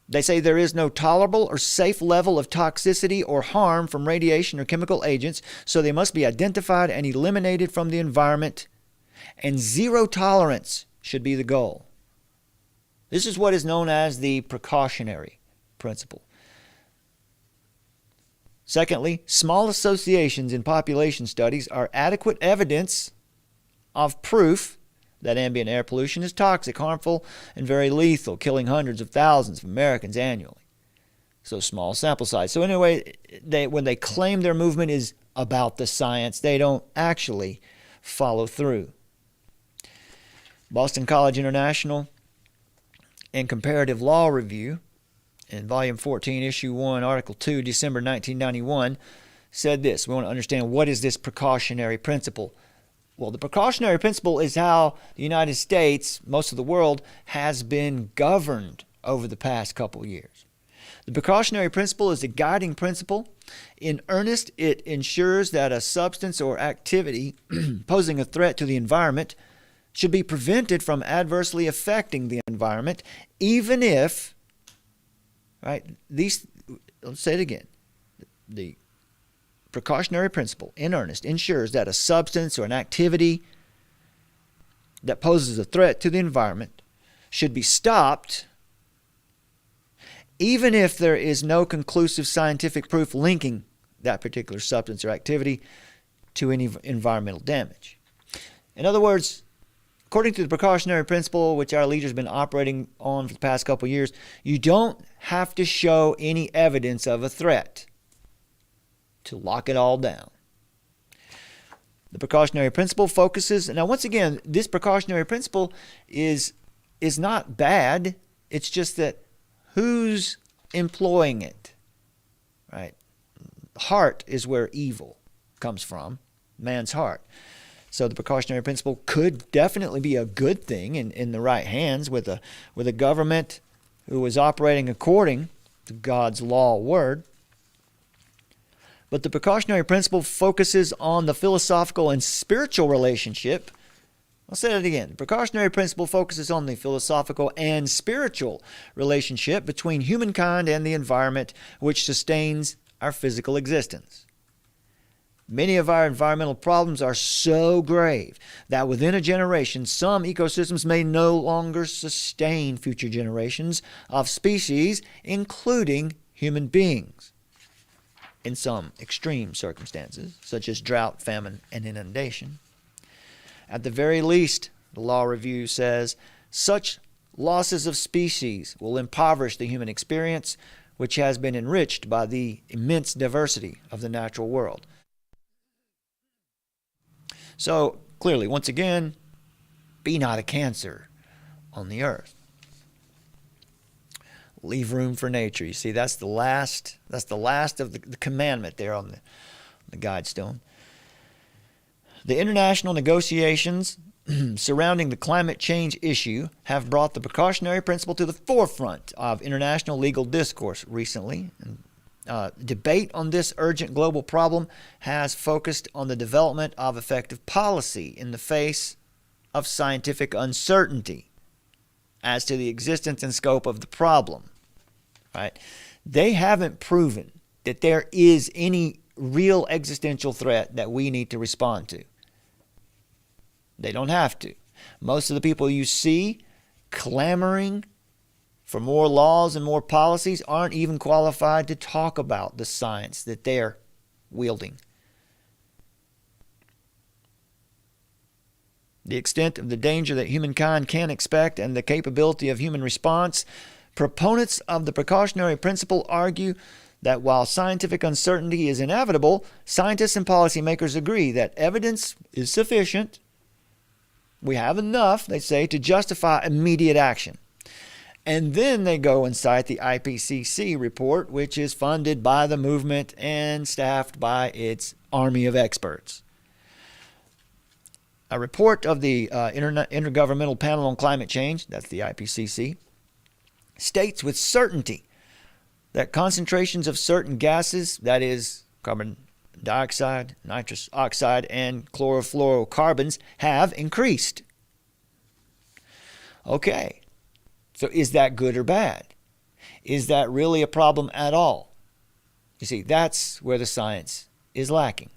They say there is no tolerable or safe level of toxicity or harm from radiation or chemical agents, so they must be identified and eliminated from the environment, and zero tolerance should be the goal. This is what is known as the precautionary principle. Secondly, small associations in population studies are adequate evidence of proof that ambient air pollution is toxic, harmful, and very lethal, killing hundreds of thousands of Americans annually. So small sample size. So anyway, when they claim their movement is about the science, they don't actually follow through. Boston College International and Comparative Law Review, in Volume 14, Issue 1, Article 2, December 1991, said this. We want to understand, what is this precautionary principle? Well, the precautionary principle is how the United States, most of the world, has been governed over the past couple years. The precautionary principle is a guiding principle. In earnest, it ensures that a substance or activity posing a threat to the environment should be prevented from adversely affecting the environment, even if, right, let's say it again, the precautionary principle, in earnest, ensures that a substance or an activity that poses a threat to the environment should be stopped, even if there is no conclusive scientific proof linking that particular substance or activity to any environmental damage. In other words, according to the precautionary principle, which our leaders have been operating on for the past couple of years, you don't have to show any evidence of a threat to lock it all down. The precautionary principle focuses, now once again, this precautionary principle is not bad. It's just that who's employing it, right? Heart is where evil comes from, man's heart. So the precautionary principle could definitely be a good thing in the right hands with a government who is operating according to God's law word. But the precautionary principle focuses on the philosophical and spiritual relationship. I'll say that again. The precautionary principle focuses on the philosophical and spiritual relationship between humankind and the environment which sustains our physical existence. Many of our environmental problems are so grave that within a generation, some ecosystems may no longer sustain future generations of species, including human beings, in some extreme circumstances, such as drought, famine, and inundation. At the very least, the Law Review says, such losses of species will impoverish the human experience, which has been enriched by the immense diversity of the natural world. So, clearly, once again, be not a cancer on the earth. Leave room for nature. You see, that's the last of the commandment there on the guidestone. The international negotiations surrounding the climate change issue have brought the precautionary principle to the forefront of international legal discourse recently. Debate on this urgent global problem has focused on the development of effective policy in the face of scientific uncertainty as to the existence and scope of the problem. Right? They haven't proven that there is any real existential threat that we need to respond to. They don't have to. Most of the people you see clamoring for more laws and more policies aren't even qualified to talk about the science that they're wielding. The extent of the danger that humankind can expect and the capability of human response, proponents of the precautionary principle argue that while scientific uncertainty is inevitable, scientists and policymakers agree that evidence is sufficient. We have enough, they say, to justify immediate action. And then they go and cite the IPCC report, which is funded by the movement and staffed by its army of experts. A report of the Intergovernmental Panel on Climate Change, that's the IPCC, states with certainty that concentrations of certain gases, that is carbon dioxide, nitrous oxide, and chlorofluorocarbons, have increased. Okay. So is that good or bad? Is that really a problem at all? You see, that's where the science is lacking.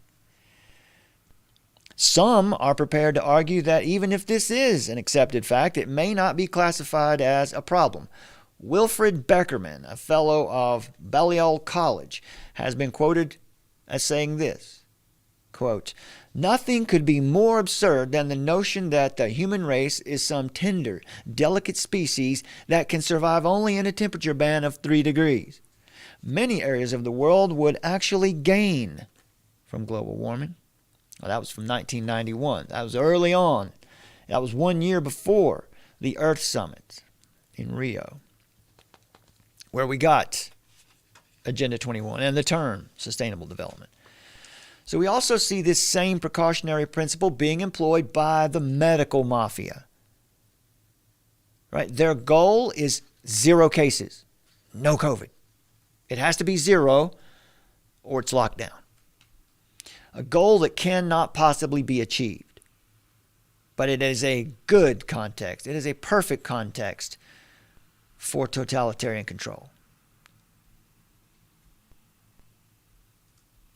Some are prepared to argue that even if this is an accepted fact, it may not be classified as a problem. Wilfred Beckerman, a fellow of Balliol College, has been quoted as saying this, quote, "Nothing could be more absurd than the notion that the human race is some tender, delicate species that can survive only in a temperature band of 3 degrees. Many areas of the world would actually gain from global warming." Well, that was from 1991. That was early on. That was 1 year before the Earth Summit in Rio, where we got Agenda 21 and the term sustainable development. So we also see this same precautionary principle being employed by the medical mafia. Right? Their goal is 0 cases, no COVID. It has to be 0 or it's locked down. A goal that cannot possibly be achieved. But it is a good context. It is a perfect context for totalitarian control.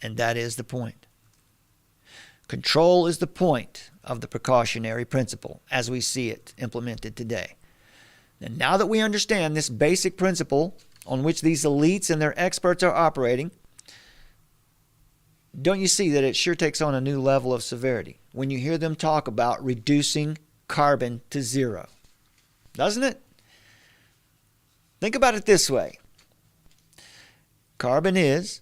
And that is the point. Control is the point of the precautionary principle as we see it implemented today. And now that we understand this basic principle on which these elites and their experts are operating, don't you see that it sure takes on a new level of severity when you hear them talk about reducing carbon to 0? Doesn't it? Think about it this way. Carbon is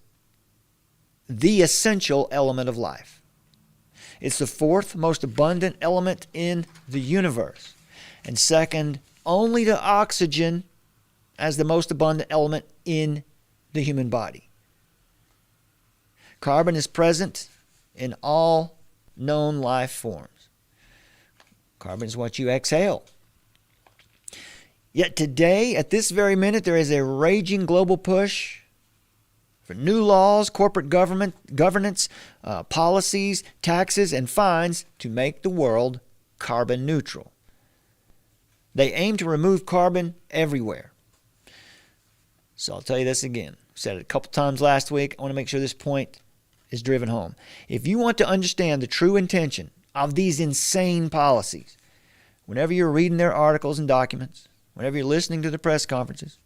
the essential element of life. It's the 4th most abundant element in the universe, and second only to oxygen as the most abundant element in the human body. Carbon is present in all known life forms. Carbon is what you exhale. Yet today, at this very minute, there is a raging global push for new laws, corporate governance, policies, taxes, and fines to make the world carbon neutral. They aim to remove carbon everywhere. So I'll tell you this again. I said it a couple times last week. I want to make sure this point is driven home. If you want to understand the true intention of these insane policies, whenever you're reading their articles and documents, whenever you're listening to the press conferences,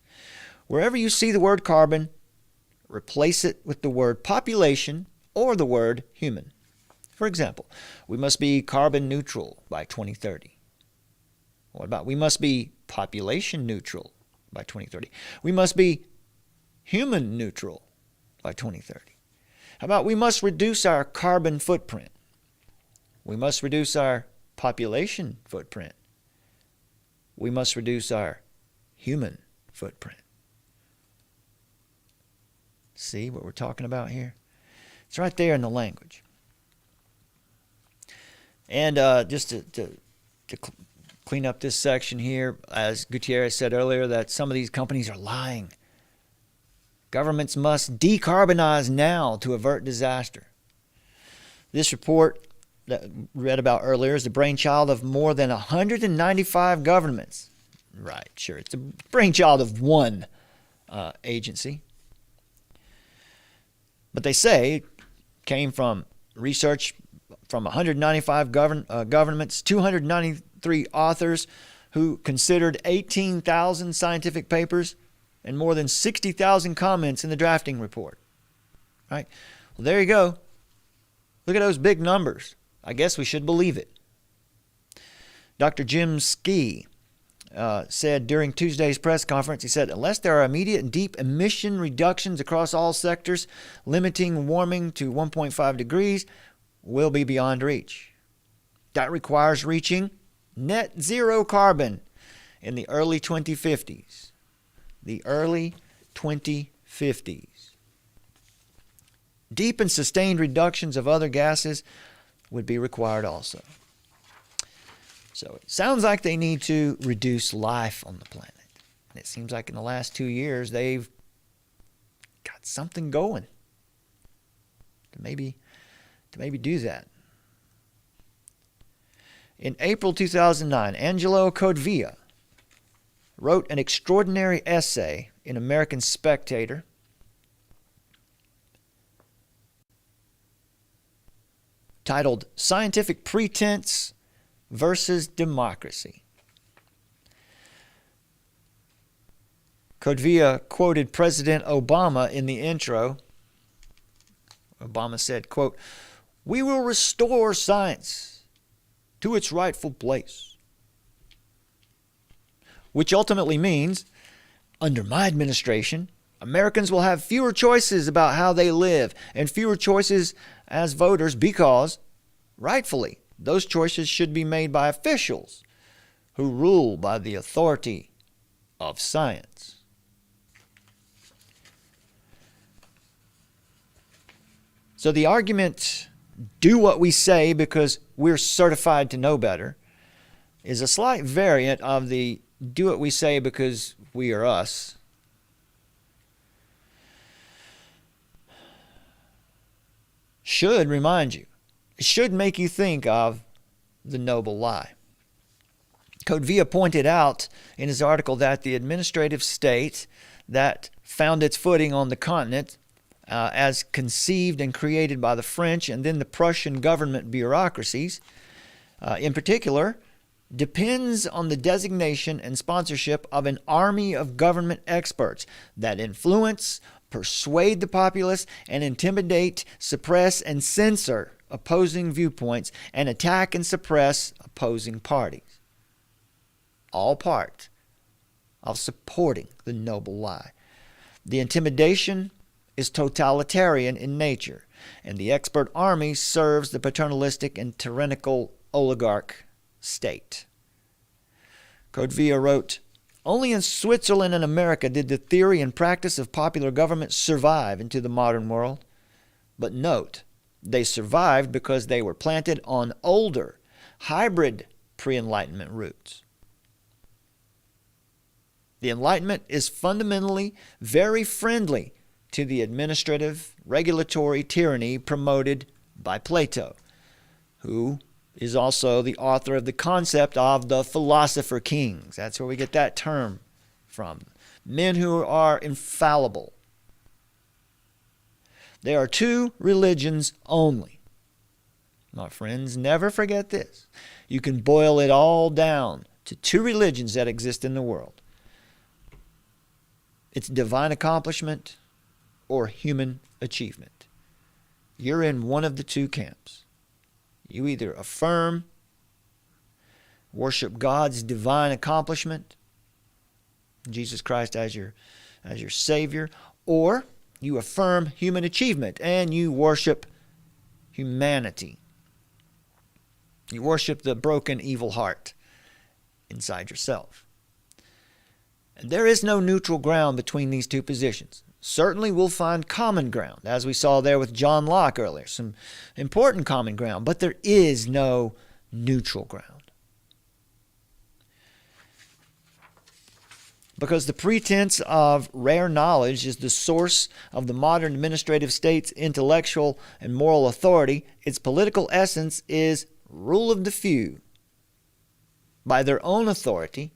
wherever you see the word carbon, replace it with the word population or the word human. For example, we must be carbon neutral by 2030. What about we must be population neutral by 2030? We must be human neutral by 2030. How about we must reduce our carbon footprint? We must reduce our population footprint. We must reduce our human footprint. See what we're talking about here? It's right there in the language. And just to clean up this section here, as Gutierrez said earlier, that some of these companies are lying. Governments must decarbonize now to avert disaster. This report that we read about earlier is the brainchild of more than 195 governments. Right, sure. It's the brainchild of one agency. But they say it came from research from 195 governments, 293 authors who considered 18,000 scientific papers and more than 60,000 comments in the drafting report. Right? Well, there you go. Look at those big numbers. I guess we should believe it. Dr. Jim Skee said during Tuesday's press conference, he said, unless there are immediate and deep emission reductions across all sectors, limiting warming to 1.5 degrees will be beyond reach. That requires reaching net zero carbon in the early 2050s. The early 2050s. Deep and sustained reductions of other gases would be required also. So it sounds like they need to reduce life on the planet. And it seems like in the last 2 years they've got something going to maybe do that. In April 2009, Angelo Codvia wrote an extraordinary essay in American Spectator titled Scientific Pretense versus Democracy. Codvia quoted President Obama in the intro. Obama said, quote, "We will restore science to its rightful place," which ultimately means, under my administration, Americans will have fewer choices about how they live and fewer choices as voters because, rightfully, those choices should be made by officials who rule by the authority of science. So the argument, do what we say because we're certified to know better, is a slight variant of the do what we say because we are us. Should remind you, it should make you think of the noble lie. Codvia pointed out in his article that the administrative state that found its footing on the continent as conceived and created by the French and then the Prussian government bureaucracies, in particular, depends on the designation and sponsorship of an army of government experts that influence, persuade the populace, and intimidate, suppress, and censor opposing viewpoints, and attack and suppress opposing parties. All part of supporting the noble lie. The intimidation is totalitarian in nature, and the expert army serves the paternalistic and tyrannical oligarch state. Codvia wrote, "Only in Switzerland and America did the theory and practice of popular government survive into the modern world. But note, They survived because they were planted on older, hybrid pre-Enlightenment roots. The Enlightenment is fundamentally very friendly to the administrative, regulatory tyranny promoted by Plato, who is also the author of the concept of the philosopher kings. That's where we get that term from. Men who are infallible. There are two religions only. My friends, never forget this. You can boil it all down to two religions that exist in the world. It's divine accomplishment or human achievement. You're in one of the two camps. You either affirm, worship God's divine accomplishment, Jesus Christ as your Savior, or you affirm human achievement and you worship humanity. You worship the broken, evil heart inside yourself. And there is no neutral ground between these two positions. Certainly we'll find common ground, as we saw there with John Locke earlier, some important common ground, but there is no neutral ground. Because the pretense of rare knowledge is the source of the modern administrative state's intellectual and moral authority, its political essence is rule of the few by their own authority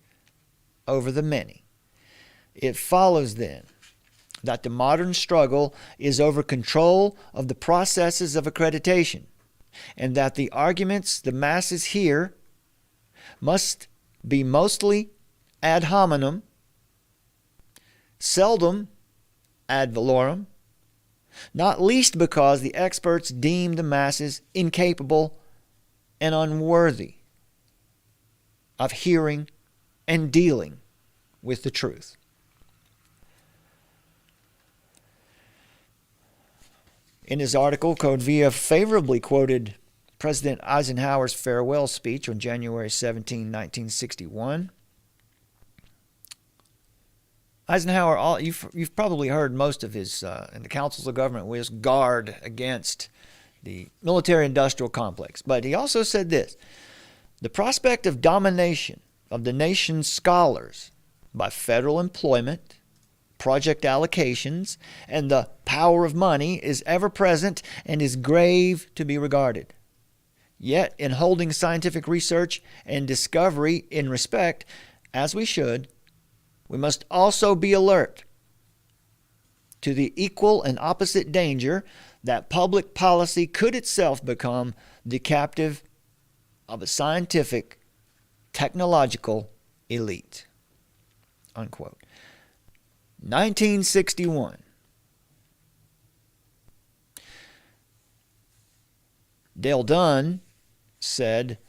over the many. It follows then that the modern struggle is over control of the processes of accreditation, and that the arguments the masses hear must be mostly ad hominem, seldom ad valorem, not least because the experts deem the masses incapable and unworthy of hearing and dealing with the truth. In his article, Codevilla favorably quoted President Eisenhower's farewell speech on January 17, 1961. Eisenhower, you've probably heard most of his, in the councils of government, was guard against the military-industrial complex. But he also said this: the prospect of domination of the nation's scholars by federal employment, project allocations, and the power of money is ever present and is grave to be regarded. Yet, in holding scientific research and discovery in respect, as we should, we must also be alert to the equal and opposite danger that public policy could itself become the captive of a scientific, technological elite. Unquote. 1961. Dale Dunn said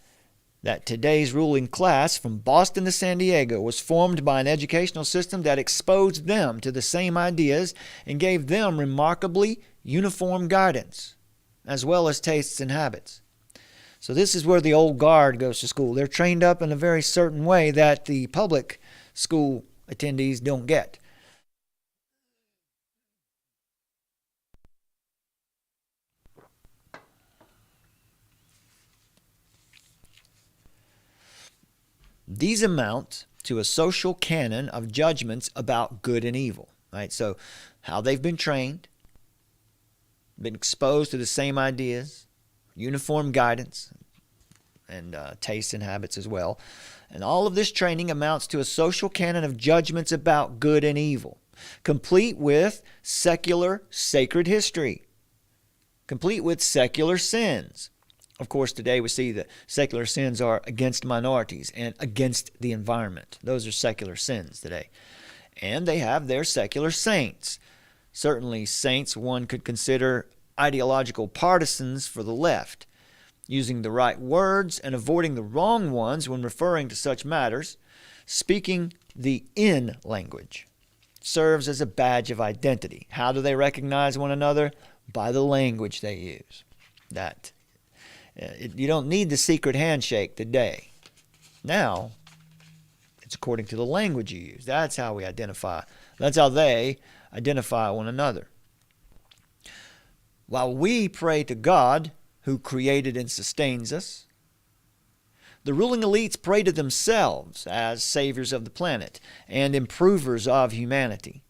that today's ruling class from Boston to San Diego was formed by an educational system that exposed them to the same ideas and gave them remarkably uniform guidance, as well as tastes and habits. So this is where the old guard goes to school. They're trained up in a very certain way that the public school attendees don't get. These amount to a social canon of judgments about good and evil, right? So how they've been trained, been exposed to the same ideas, uniform guidance, and tastes and habits as well. And all of this training amounts to a social canon of judgments about good and evil, complete with secular sacred history, complete with secular sins. Of course, today we see that secular sins are against minorities and against the environment. Those are secular sins today. And they have their secular saints. Certainly saints one could consider ideological partisans for the left, using the right words and avoiding the wrong ones when referring to such matters, speaking the in language. Serves as a badge of identity. How do they recognize one another? By the language they use. You don't need the secret handshake today. Now, it's according to the language you use. That's how we identify. That's how they identify one another. while we pray to God, who created and sustains us. The ruling elites pray to themselves as saviors of the planet and improvers of humanity.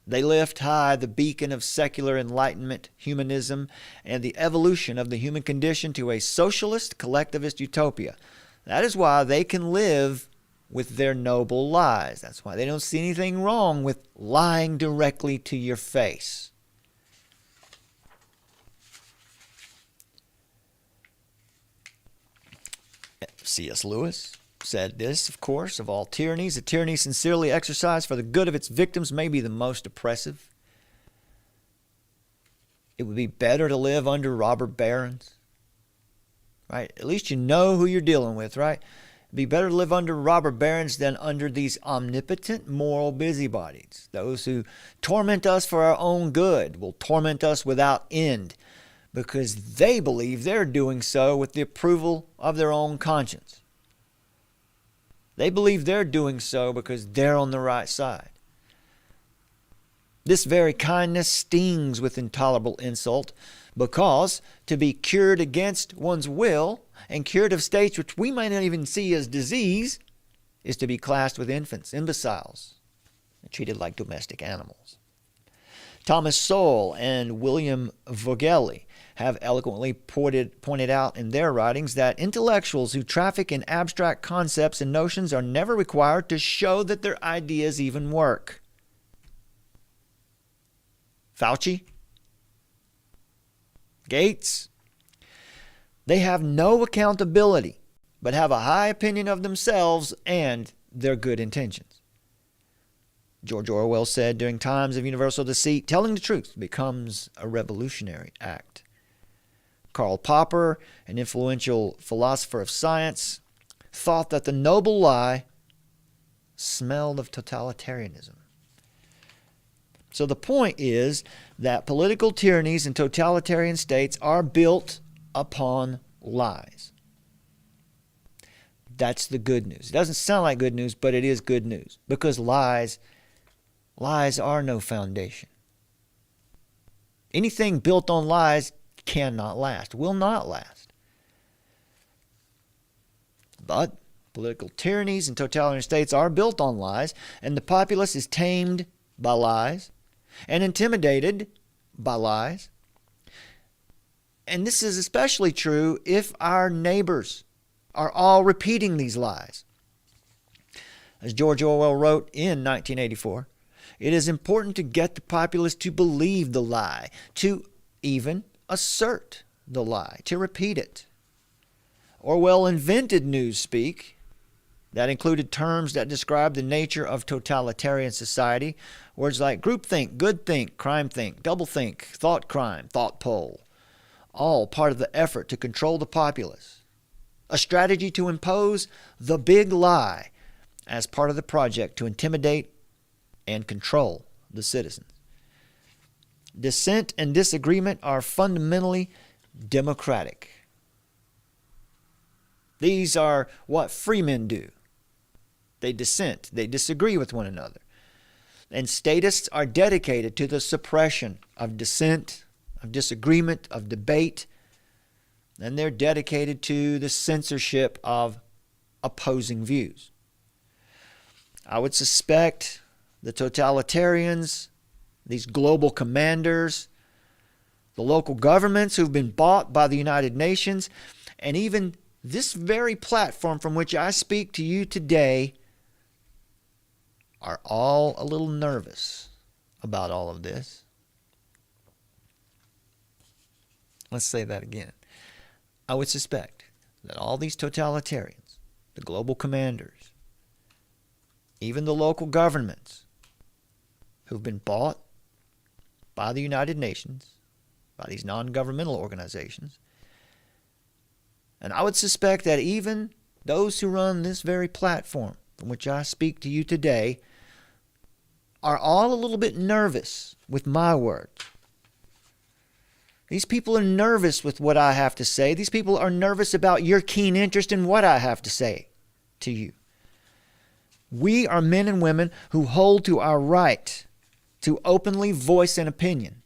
They lift high the beacon of secular enlightenment, humanism, and the evolution of the human condition to a socialist, collectivist utopia. That is why they can live with their noble lies. That's why they don't see anything wrong with lying directly to your face. C.S. Lewis said this, of course, of all tyrannies, a tyranny sincerely exercised for the good of its victims may be the most oppressive. It would be better to live under robber barons, right? At least you know who you're dealing with, right? It'd be better to live under robber barons than under these omnipotent moral busybodies. Those who torment us for our own good will torment us without end because they believe they're doing so with the approval of their own conscience. They believe they're doing so because they're on the right side. This very kindness stings with intolerable insult because to be cured against one's will and cured of states which we might not even see as disease is to be classed with infants, imbeciles, and treated like domestic animals. Thomas Sowell and William Vogelli have eloquently pointed out in their writings that intellectuals who traffic in abstract concepts and notions are never required to show that their ideas even work. Fauci, Gates, they have no accountability, but have a high opinion of themselves and their good intentions. George Orwell said, during times of universal deceit, telling the truth becomes a revolutionary act. Karl Popper, an influential philosopher of science, thought that the noble lie smelled of totalitarianism. So the point is that political tyrannies and totalitarian states are built upon lies. That's the good news. It doesn't sound like good news, but it is good news because lies are no foundation. Anything built on lies cannot last, will not last. But political tyrannies and totalitarian states are built on lies, and the populace is tamed by lies and intimidated by lies. And this is especially true if our neighbors are all repeating these lies. As George Orwell wrote in 1984, it is important to get the populace to believe the lie, to even assert the lie, to repeat it. Orwell invented newspeak that included terms that described the nature of totalitarian society. Words like groupthink, goodthink, crimethink, doublethink, thought crime, thought poll, all part of the effort to control the populace. A strategy to impose the big lie as part of the project to intimidate and control the citizens. Dissent and disagreement are fundamentally democratic. These are what free men do. They dissent, they disagree with one another. And statists are dedicated to the suppression of dissent, of disagreement, of debate, and they're dedicated to the censorship of opposing views. I would suspect the totalitarians, these global commanders, the local governments who've been bought by the United Nations, and even this very platform from which I speak to you today are all a little nervous about all of this. Let's say that again. I would suspect that all these totalitarians, the global commanders, even the local governments who've been bought by the United Nations, by these non-governmental organizations, and I would suspect that even those who run this very platform from which I speak to you today are all a little bit nervous with my words. These people are nervous with what I have to say. These people are nervous about your keen interest in what I have to say to you. We are men and women who hold to our right to openly voice an opinion.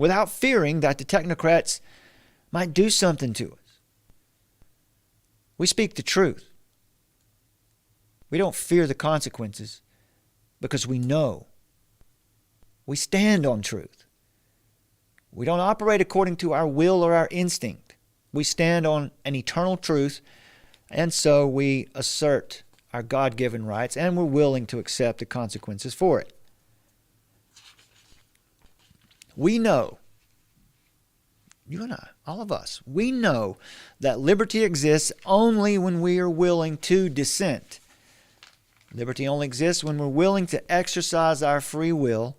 without fearing that the technocrats might do something to us. We speak the truth. We don't fear the consequences because we know. We stand on truth. We don't operate according to our will or our instinct. We stand on an eternal truth, and so we assert our God-given rights, and we're willing to accept the consequences for it. We know, you and I, all of us, we know that liberty exists only when we are willing to dissent. Liberty only exists when we're willing to exercise our free will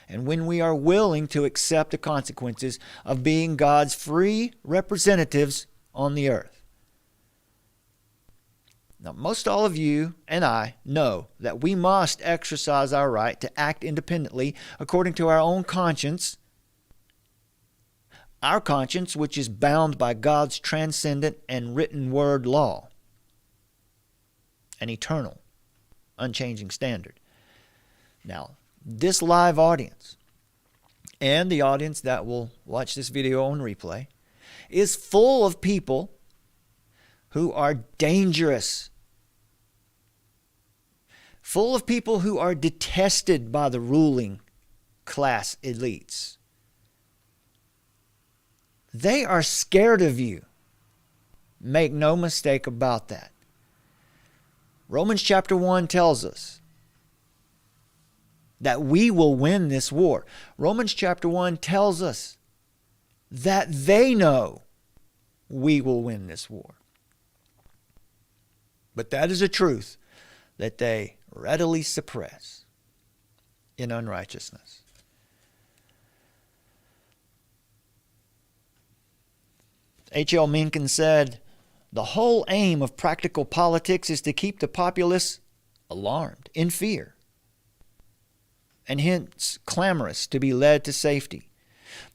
and when we are willing to accept the consequences of being God's free representatives on the earth. Now, most all of you and I know that we must exercise our right to act independently according to our own conscience, our conscience which is bound by God's transcendent and written word law, an eternal, unchanging standard. Now, this live audience and the audience that will watch this video on replay is full of people who are dangerous, full of people who are detested by the ruling class elites. They are scared of you. Make no mistake about that. Romans chapter 1 tells us that we will win this war. Romans chapter 1 tells us that they know we will win this war. But that is a truth that they readily suppress in unrighteousness. H.L. Mencken said, "The whole aim of practical politics is to keep the populace alarmed, in fear, and hence clamorous to be led to safety,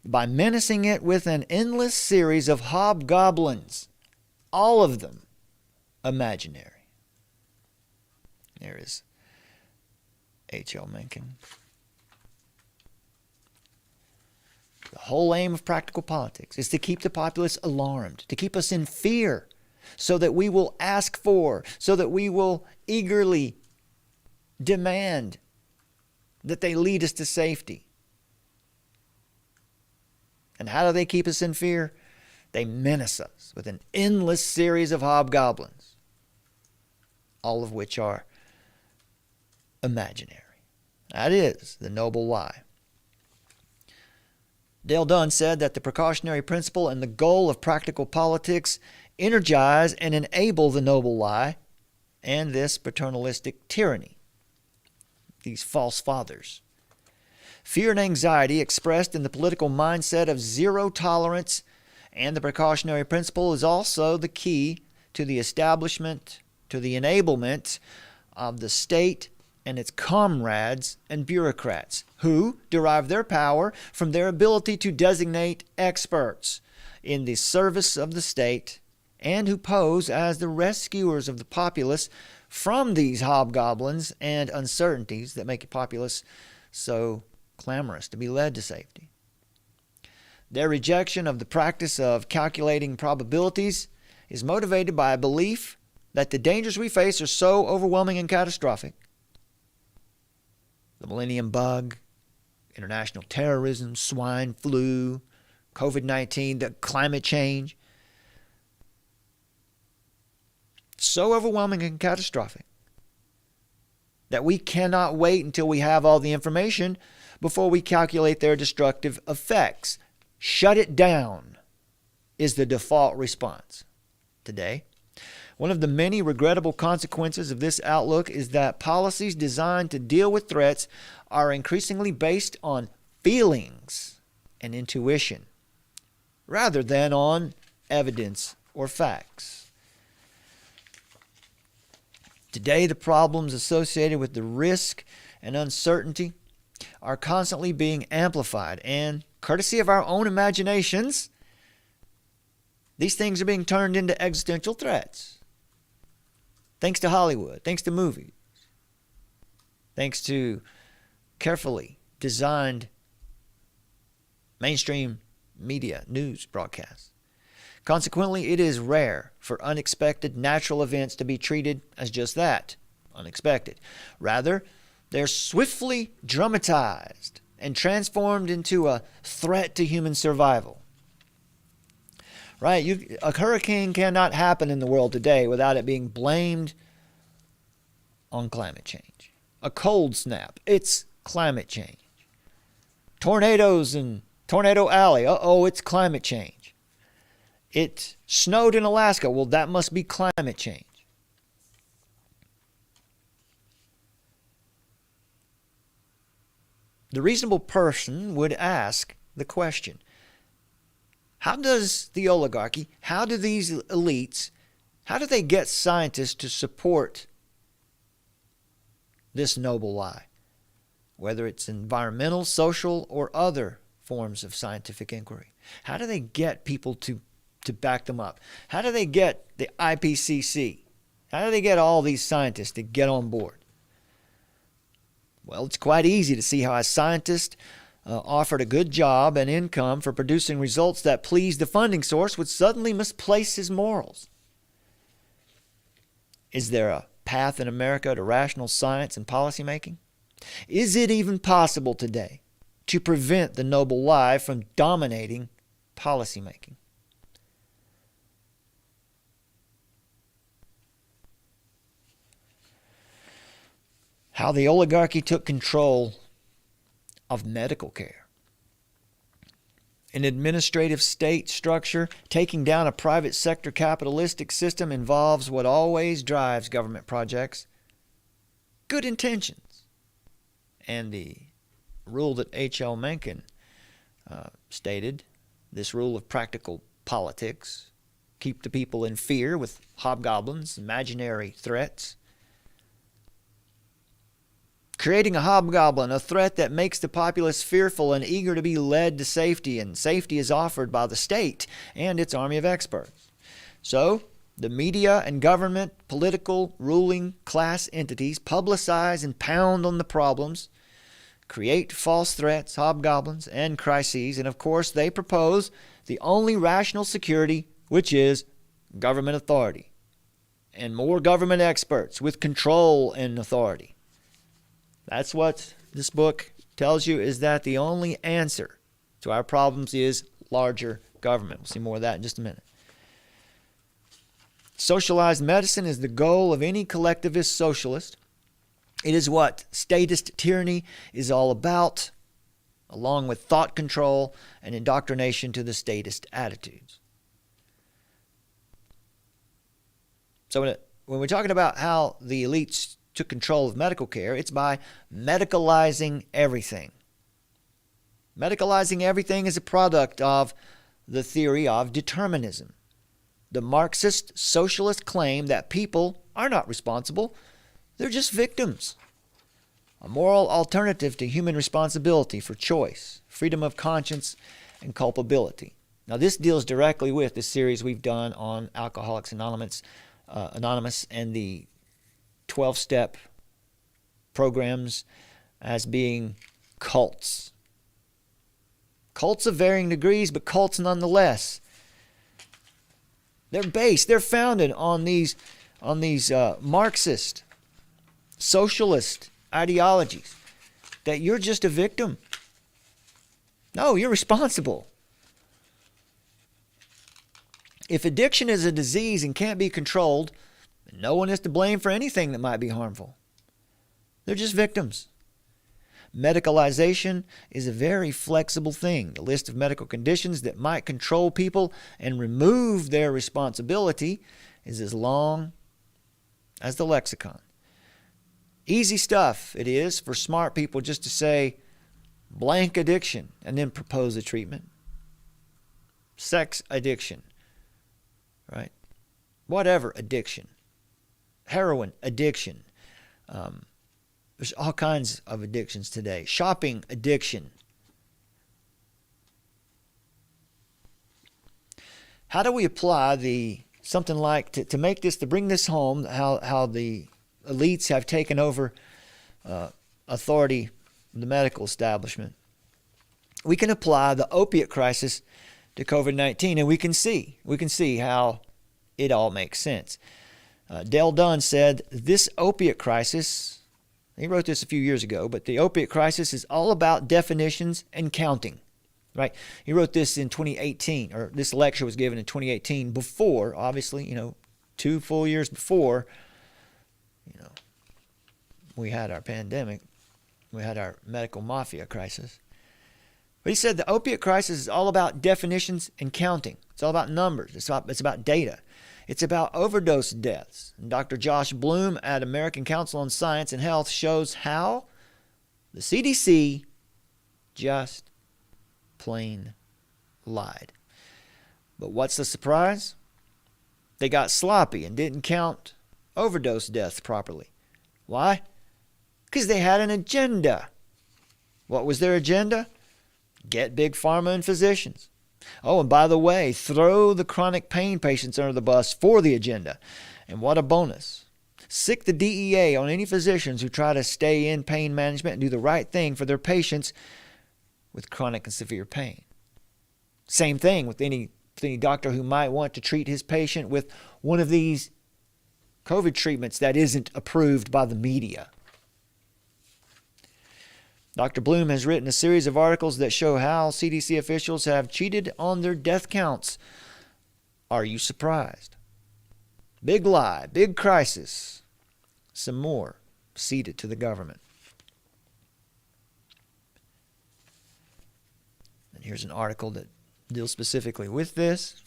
by menacing it with an endless series of hobgoblins, all of them imaginary." There is H.L. Mencken. The whole aim of practical politics is to keep the populace alarmed, to keep us in fear, so that we will ask for, so that we will eagerly demand that they lead us to safety. And how do they keep us in fear? They menace us with an endless series of hobgoblins, all of which are imaginary. That is the noble lie. Dale Dunn said that the precautionary principle and the goal of practical politics energize and enable the noble lie and this paternalistic tyranny, these false fathers. Fear and anxiety expressed in the political mindset of zero tolerance and the precautionary principle is also the key to the establishment, to the enablement of the state and its comrades and bureaucrats who derive their power from their ability to designate experts in the service of the state and who pose as the rescuers of the populace from these hobgoblins and uncertainties that make the populace so clamorous to be led to safety. Their rejection of the practice of calculating probabilities is motivated by a belief that the dangers we face are so overwhelming and catastrophic. The millennium bug, international terrorism, swine flu, COVID-19, the climate change. So overwhelming and catastrophic that we cannot wait until we have all the information before we calculate their destructive effects. Shut it down is the default response today. One of the many regrettable consequences of this outlook is that policies designed to deal with threats are increasingly based on feelings and intuition rather than on evidence or facts. Today, the problems associated with the risk and uncertainty are constantly being amplified, and courtesy of our own imaginations, these things are being turned into existential threats. Thanks to Hollywood, thanks to movies, thanks to carefully designed mainstream media, news broadcasts. Consequently, it is rare for unexpected natural events to be treated as just that, unexpected. Rather, they're swiftly dramatized and transformed into a threat to human survival. Right? A hurricane cannot happen in the world today without it being blamed on climate change. A cold snap, it's climate change. Tornadoes in Tornado Alley, it's climate change. It snowed in Alaska, well, that must be climate change. The reasonable person would ask the question, how does the oligarchy, how do these elites, how do they get scientists to support this noble lie? Whether it's environmental, social, or other forms of scientific inquiry. How do they get people to back them up? How do they get the IPCC? How do they get all these scientists to get on board? Well, it's quite easy to see how a scientist offered a good job and income for producing results that pleased the funding source would suddenly misplace his morals. Is there a path in America to rational science and policymaking? Is it even possible today to prevent the noble lie from dominating policymaking? How the oligarchy took control of medical care. An administrative state structure taking down a private sector capitalistic system involves what always drives government projects: good intentions. And the rule that H.L. Mencken stated, this rule of practical politics, keep the people in fear with hobgoblins, imaginary threats. Creating a hobgoblin, a threat that makes the populace fearful and eager to be led to safety, and safety is offered by the state and its army of experts. So, the media and government, political, ruling class entities publicize and pound on the problems, create false threats, hobgoblins, and crises, and of course they propose the only rational security, which is government authority, and more government experts with control and authority. That's what this book tells you, is that the only answer to our problems is larger government. We'll see more of that in just a minute. Socialized medicine is the goal of any collectivist socialist. It is what statist tyranny is all about, along with thought control and indoctrination to the statist attitudes. So when we're talking about how the elites took control of medical care, it's by medicalizing everything. Medicalizing everything is a product of the theory of determinism. The Marxist socialist claim that people are not responsible, they're just victims. A moral alternative to human responsibility for choice, freedom of conscience, and culpability. Now, this deals directly with the series we've done on Alcoholics Anonymous and the 12-step programs as being cults. Cults of varying degrees, but cults nonetheless. They're founded on these Marxist, socialist ideologies that you're just a victim. No, you're responsible. If addiction is a disease and can't be controlled, no one is to blame for anything that might be harmful. They're just victims. Medicalization is a very flexible thing. The list of medical conditions that might control people and remove their responsibility is as long as the lexicon. Easy stuff it is for smart people just to say blank addiction and then propose a treatment. Sex addiction, right? Whatever addiction. Heroin addiction. There's all kinds of addictions today. Shopping addiction. How do we apply something like to make this, to bring this home, how the elites have taken over authority in the medical establishment? we can apply the opiate crisis to COVID-19, and we can see how it all makes sense. Dale Dunn said, this opiate crisis, he wrote this a few years ago, but the opiate crisis is all about definitions and counting, right? He wrote this in 2018, or this lecture was given in 2018 before, obviously, 2 full years before, we had our pandemic. We had our medical mafia crisis. But he said the opiate crisis is all about definitions and counting. It's all about numbers. It's about data. It's about overdose deaths. And Dr. Josh Bloom at American Council on Science and Health shows how the CDC just plain lied. But what's the surprise? They got sloppy and didn't count overdose deaths properly. Why? Because they had an agenda. What was their agenda? Get big pharma and physicians. Oh, and by the way, throw the chronic pain patients under the bus for the agenda. And what a bonus. Sick the DEA on any physicians who try to stay in pain management and do the right thing for their patients with chronic and severe pain. Same thing with any doctor who might want to treat his patient with one of these COVID treatments that isn't approved by the media. Dr. Bloom has written a series of articles that show how CDC officials have cheated on their death counts. Are you surprised? Big lie, big crisis. Some more ceded to the government. And here's an article that deals specifically with this.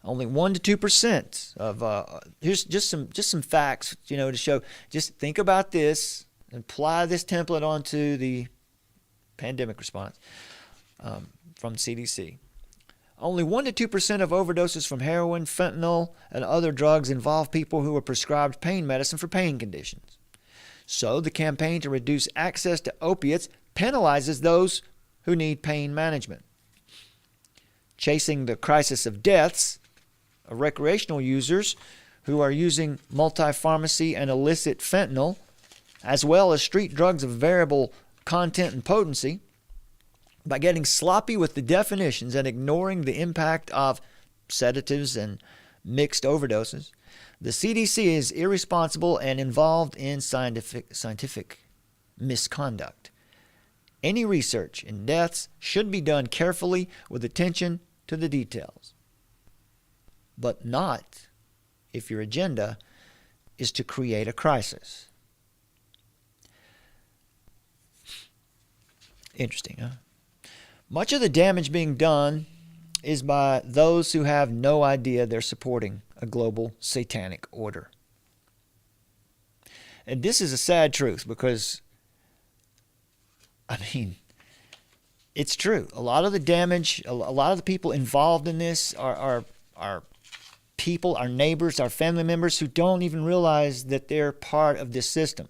Only 1 to 2% of here's just some facts, to show. Just think about this. Apply this template onto the pandemic response from CDC. Only 1 to 2% of overdoses from heroin, fentanyl, and other drugs involve people who are prescribed pain medicine for pain conditions. So the campaign to reduce access to opiates penalizes those who need pain management. Chasing the crisis of deaths of recreational users who are using multi-pharmacy and illicit fentanyl, as well as street drugs of variable content and potency, by getting sloppy with the definitions and ignoring the impact of sedatives and mixed overdoses, the CDC is irresponsible and involved in scientific misconduct. Any research in deaths should be done carefully with attention to the details, but not if your agenda is to create a crisis. Interesting, huh? Much of the damage being done is by those who have no idea they're supporting a global satanic order. And this is a sad truth because, it's true. A lot of the damage, a lot of the people involved in this are people, our neighbors, our family members who don't even realize that they're part of this system.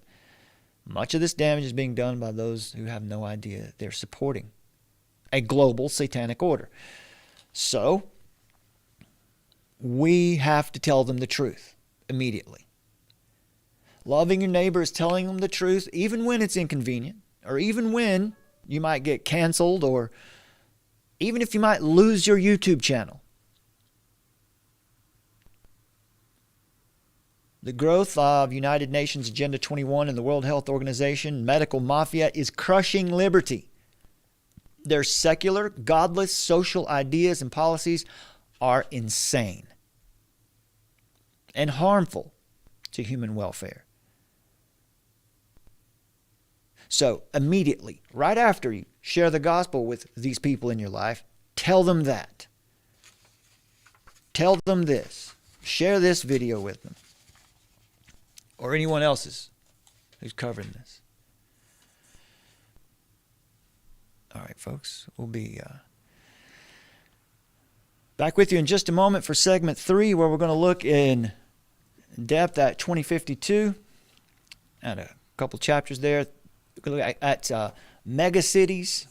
Much of this damage is being done by those who have no idea they're supporting a global satanic order. So, we have to tell them the truth immediately. Loving your neighbor is telling them the truth even when it's inconvenient, or even when you might get canceled, or even if you might lose your YouTube channel. The growth of United Nations Agenda 21 and the World Health Organization medical mafia is crushing liberty. Their secular, godless, social ideas and policies are insane and harmful to human welfare. So immediately, right after you share the gospel with these people in your life, tell them that. Tell them this. Share this video with them. Or anyone else's who's covering this. All right, folks. We'll be back with you in just a moment for segment 3, where we're going to look in depth at 2052 and a couple chapters there. We're going to look at mega cities.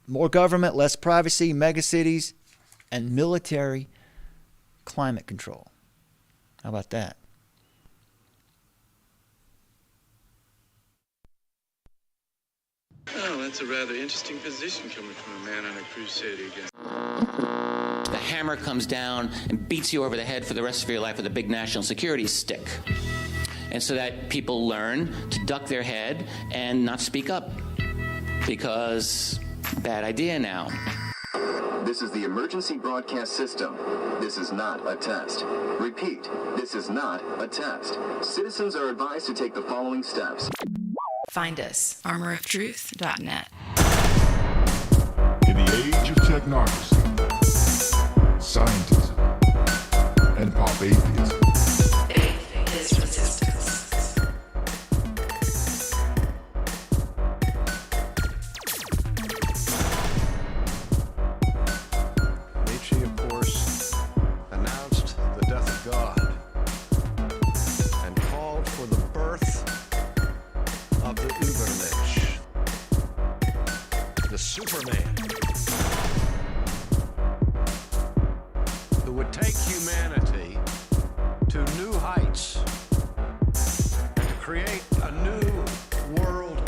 More government, less privacy, mega cities, and military climate control. How about that? Oh, that's a rather interesting position coming from a man on a crusade against... The hammer comes down and beats you over the head for the rest of your life with a big national security stick. And so that people learn to duck their head and not speak up. Because, bad idea now. This is the emergency broadcast system. This is not a test. Repeat, this is not a test. Citizens are advised to take the following steps. Find us, armoroftruth.net. In the age of technocracy, scientism, and pop atheism, Faith is resistance. Nietzsche, of course, announced the death of God and called for the birth of the Übermensch, the Superman, who would take humanity to new heights and to create a new world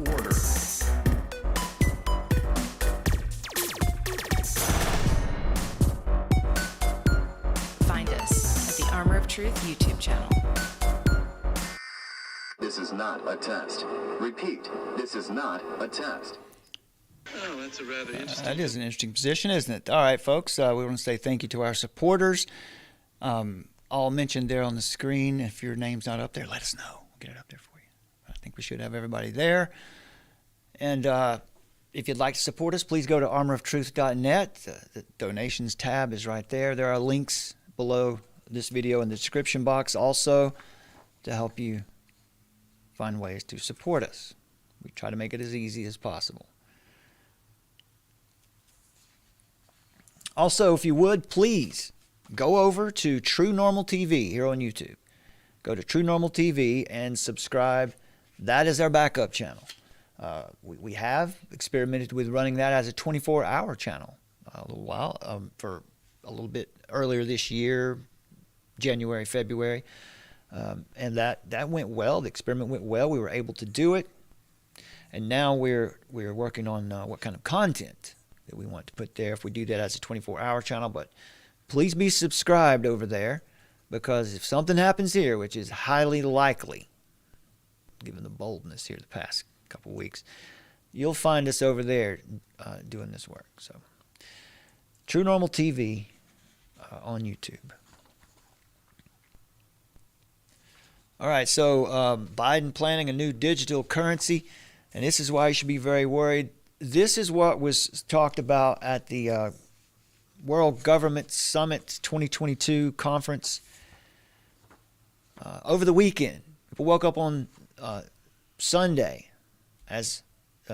order. Find us at the Armor of Truth YouTube channel. This is not a test. Repeat, this is not a test. Oh, that's a rather interesting... That is an interesting position, isn't it? All right, folks, we want to say thank you to our supporters. All mentioned there on the screen. If your name's not up there, let us know. We'll get it up there for you. I think we should have everybody there. And if you'd like to support us, please go to armoroftruth.net. The donations tab is right there. There are links below this video in the description box also to help you find ways to support us. We try to make it as easy as possible. Also, if you would, please go over to True Normal TV here on YouTube. Go to True Normal TV and subscribe. That is our backup channel. We have experimented with running that as a 24-hour channel a little while, for a little bit earlier this year, January, February. And that went well. The experiment went well. We were able to do it. And now we're working on what kind of content that we want to put there if we do that as a 24-hour channel. But please be subscribed over there, because if something happens here, which is highly likely, given the boldness here the past couple of weeks, you'll find us over there doing this work. So, True Normal TV on YouTube. All right, so Biden planning a new digital currency, and this is why you should be very worried. This is what was talked about at the World Government Summit 2022 conference over the weekend. People woke up on Sunday as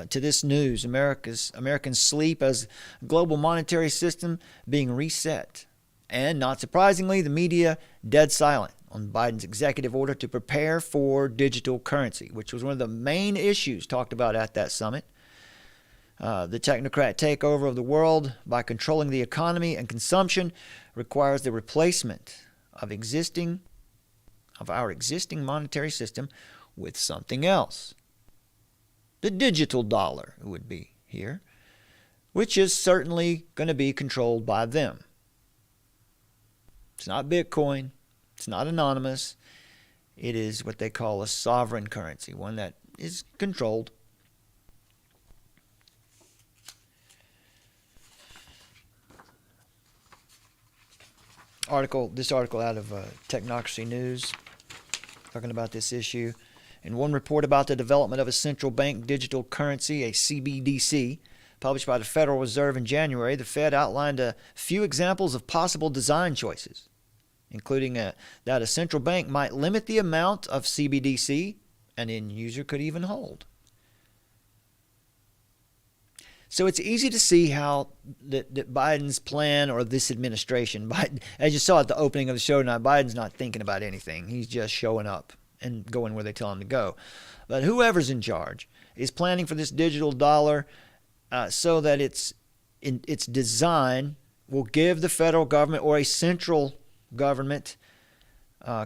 to this news: Americans sleep as global monetary system being reset, and not surprisingly, the media dead silent on Biden's executive order to prepare for digital currency, which was one of the main issues talked about at that summit. The technocrat takeover of the world by controlling the economy and consumption requires the replacement of our existing monetary system with something else. The digital dollar would be here, which is certainly going to be controlled by them. It's not Bitcoin. It's not anonymous. It is what they call a sovereign currency, one that is controlled. This article out of Technocracy News, talking about this issue. In one report about the development of a central bank digital currency, a CBDC, published by the Federal Reserve in January, the Fed outlined a few examples of possible design choices, including that a central bank might limit the amount of CBDC an end user could even hold. So it's easy to see how that Biden's plan, or this administration, Biden, as you saw at the opening of the show tonight, Biden's not thinking about anything. He's just showing up and going where they tell him to go. But whoever's in charge is planning for this digital dollar so that its design will give the federal government or a central government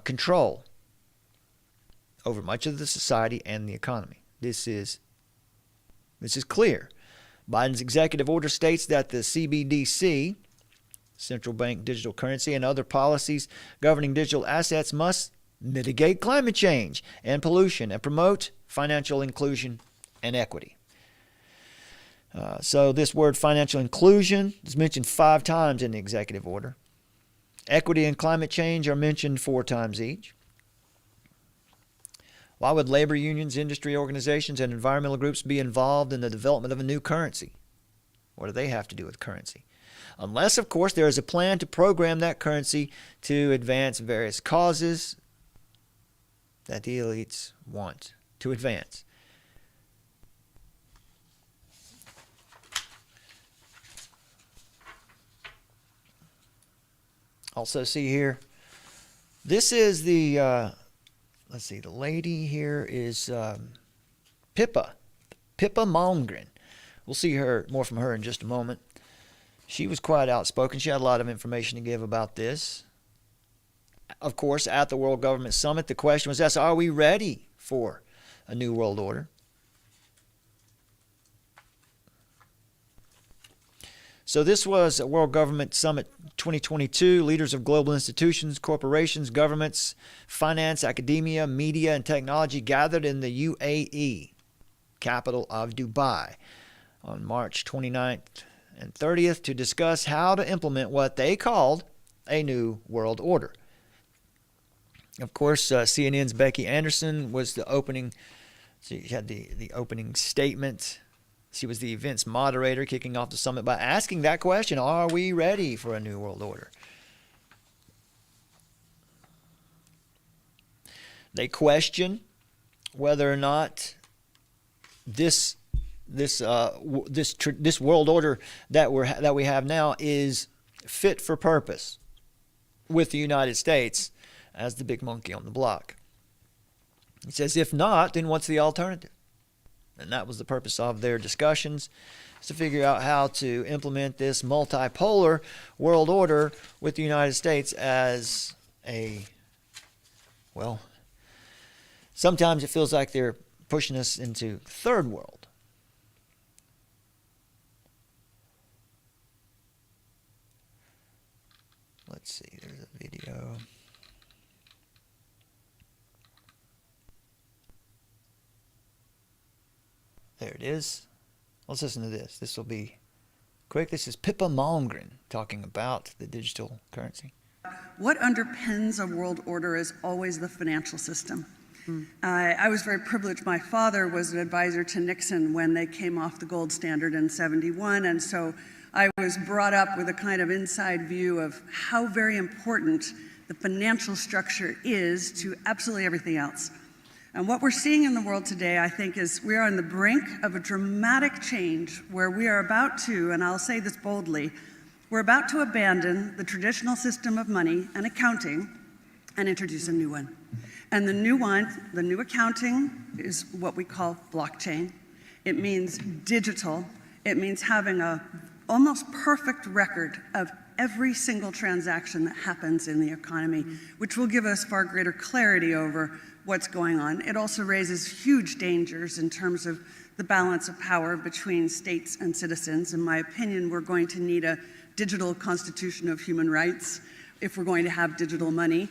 control over much of the society and the economy. This is This is clear. Biden's executive order states that the CBDC, central bank digital currency, and other policies governing digital assets must mitigate climate change and pollution and promote financial inclusion and equity. So this word financial inclusion is mentioned 5 times in the executive order. Equity and climate change are mentioned 4 times each. Why would labor unions, industry organizations, and environmental groups be involved in the development of a new currency? What do they have to do with currency? Unless, of course, there is a plan to program that currency to advance various causes that the elites want to advance. Also see here, this is the, let's see, the lady here is Pippa Malmgren. We'll see more from her in just a moment. She was quite outspoken. She had a lot of information to give about this. Of course, at the World Government Summit, the question was asked, are we ready for a new world order? So this was a World Government Summit 2022. Leaders of global institutions, corporations, governments, finance, academia, media, and technology gathered in the UAE, capital of Dubai, on March 29th and 30th to discuss how to implement what they called a new world order. Of course, CNN's Becky Anderson was the opening. She had the opening statement. She was the event's moderator, kicking off the summit by asking that question, are we ready for a new world order? They question whether or not this world order that we have now is fit for purpose with the United States as the big monkey on the block. He says, if not, then what's the alternative? And that was the purpose of their discussions, is to figure out how to implement this multipolar world order with the United States as sometimes it feels like they're pushing us into third world. Let's see, there's a video. There it is. Let's listen to this. This will be quick. This is Pippa Malmgren talking about the digital currency. What underpins a world order is always the financial system. I was very privileged. My father was an advisor to Nixon when they came off the gold standard in '71, and so I was brought up with a kind of inside view of how very important the financial structure is to absolutely everything else. And what we're seeing in the world today, I think, is we are on the brink of a dramatic change where we are about to, and I'll say this boldly, we're about to abandon the traditional system of money and accounting and introduce a new one. And the new accounting is what we call blockchain. It means digital. It means having a almost perfect record of every single transaction that happens in the economy, which will give us far greater clarity over what's going on. It also raises huge dangers in terms of the balance of power between states and citizens. In my opinion, we're going to need a digital constitution of human rights if we're going to have digital money.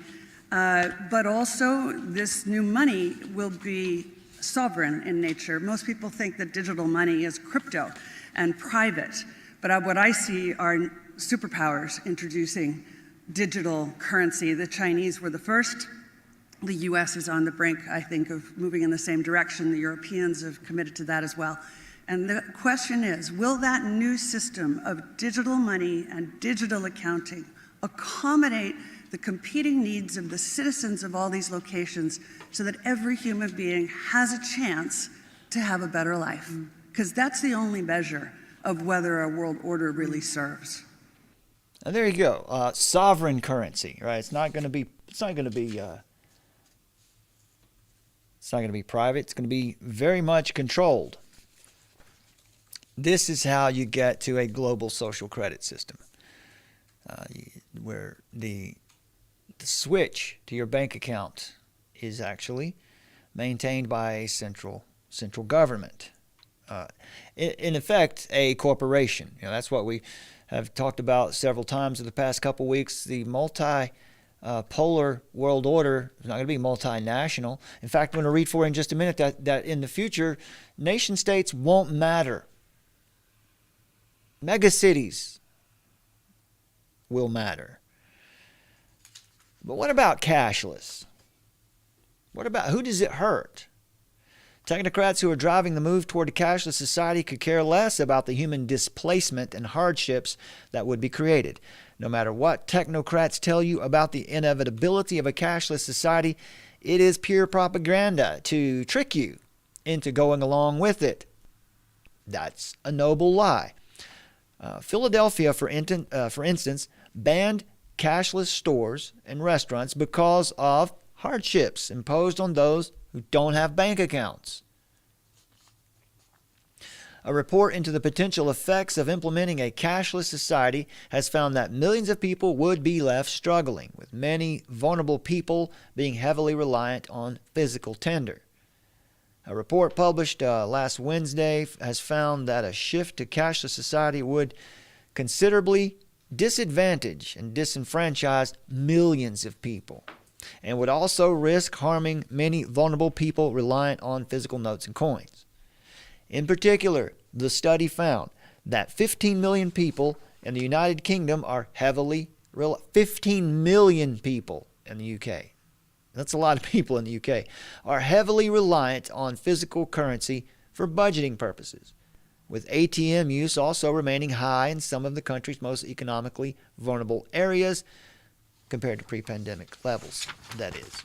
But also, this new money will be sovereign in nature. Most people think that digital money is crypto and private, but what I see are superpowers introducing digital currency. The Chinese were the first. The US is on the brink, I think, of moving in the same direction. The Europeans have committed to that as well. And the question is, will that new system of digital money and digital accounting accommodate the competing needs of the citizens of all these locations so that every human being has a chance to have a better life? Because that's the only measure of whether a world order really serves. And there you go. Sovereign currency, right? It's not going to be private. It's going to be very much controlled. This is how you get to a global social credit system, where the switch to your bank account is actually maintained by a central government. in effect, a corporation. That's what we have talked about several times in the past couple weeks. The multi-polar world order is not going to be multinational. In fact, I'm going to read for you in just a minute that in the future, nation states won't matter. Megacities will matter. But what about cashless? What about, who does it hurt? Technocrats who are driving the move toward a cashless society could care less about the human displacement and hardships that would be created. No matter what technocrats tell you about the inevitability of a cashless society, it is pure propaganda to trick you into going along with it. That's a noble lie. Philadelphia, for instance, banned cashless stores and restaurants because of hardships imposed on those who don't have bank accounts. A report into the potential effects of implementing a cashless society has found that millions of people would be left struggling, with many vulnerable people being heavily reliant on physical tender. A report published last Wednesday has found that a shift to cashless society would considerably disadvantage and disenfranchise millions of people, and would also risk harming many vulnerable people reliant on physical notes and coins. In particular, the study found that 15 million people in the United Kingdom are 15 million people in the UK. That's a lot of people in the UK, are heavily reliant on physical currency for budgeting purposes, with ATM use also remaining high in some of the country's most economically vulnerable areas compared to pre-pandemic levels, that is.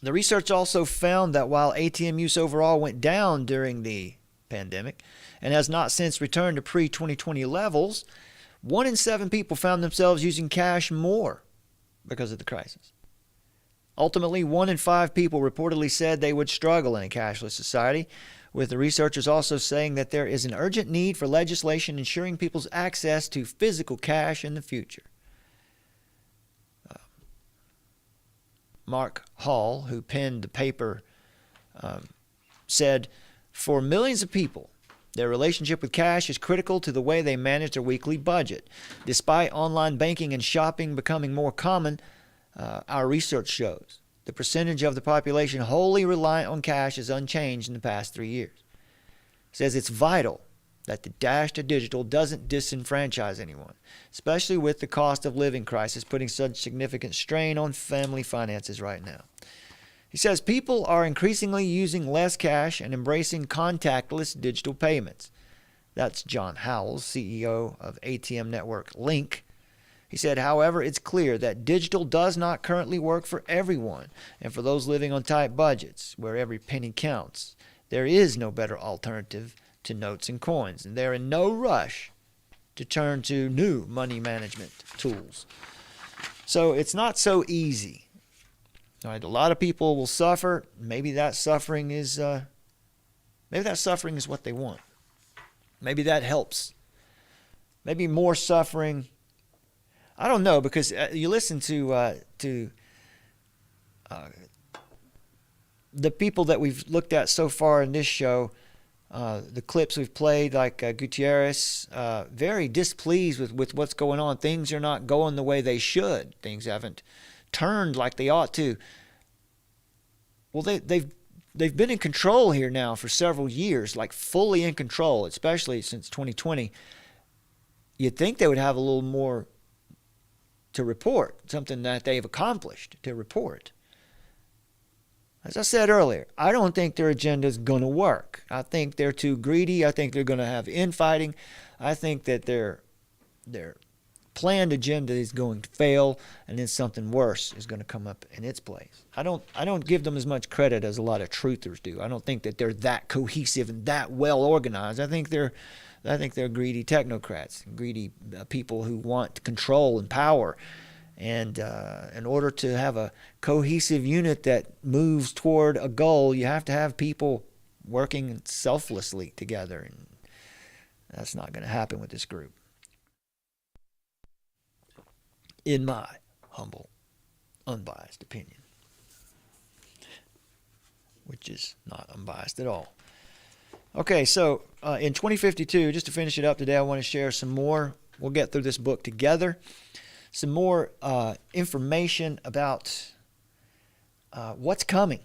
The research also found that while ATM use overall went down during the pandemic and has not since returned to pre-2020 levels, 1 in 7 people found themselves using cash more because of the crisis. Ultimately, 1 in 5 people reportedly said they would struggle in a cashless society, with the researchers also saying that there is an urgent need for legislation ensuring people's access to physical cash in the future. Mark Hall, who penned the paper, said, "For millions of people, their relationship with cash is critical to the way they manage their weekly budget. Despite online banking and shopping becoming more common, our research shows the percentage of the population wholly reliant on cash is unchanged in the past 3 years." It says it's vital that the dash to digital doesn't disenfranchise anyone, especially with the cost of living crisis putting such significant strain on family finances right now. He says people are increasingly using less cash and embracing contactless digital payments. That's John Howells, CEO of ATM network Link. He said, however, it's clear that digital does not currently work for everyone, and for those living on tight budgets, where every penny counts, there is no better alternative to notes and coins, and they're in no rush to turn to new money management tools. So it's not so easy. All right, a lot of people will suffer. Maybe that suffering is what they want. Maybe that helps. Maybe more suffering. I don't know, because you listen to the people that we've looked at so far in this show, the clips we've played, like Gutierrez, very displeased with what's going on. Things are not going the way they should. Things haven't turned like they ought to. Well, they've been in control here now for several years, like fully in control, especially since 2020. You'd think they would have a little more to report, something that they've accomplished to report. As I said earlier, I don't think their agenda is going to work. I think they're too greedy. I think they're going to have infighting. I think that their planned agenda is going to fail, and then something worse is going to come up in its place. I don't give them as much credit as a lot of truthers do. I don't think that they're that cohesive and that well organized. I think they're greedy technocrats, greedy people who want control and power. And in order to have a cohesive unit that moves toward a goal, you have to have people working selflessly together. And that's not going to happen with this group, in my humble, unbiased opinion. which is not unbiased at all. Okay, so in 2052, just to finish it up today, I want to share some more. We'll get through this book together. Some more information about what's coming.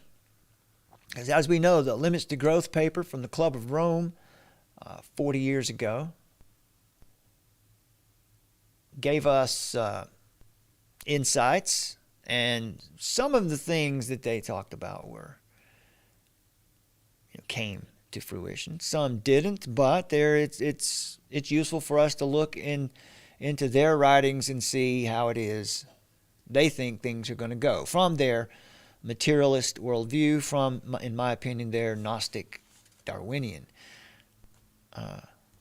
As we know, the Limits to Growth paper from the Club of Rome 40 years ago gave us insights, and some of the things that they talked about came to fruition. Some didn't, but it's useful for us to look into their writings and see how it is they think things are going to go from their materialist worldview, from, in my opinion, their Gnostic Darwinian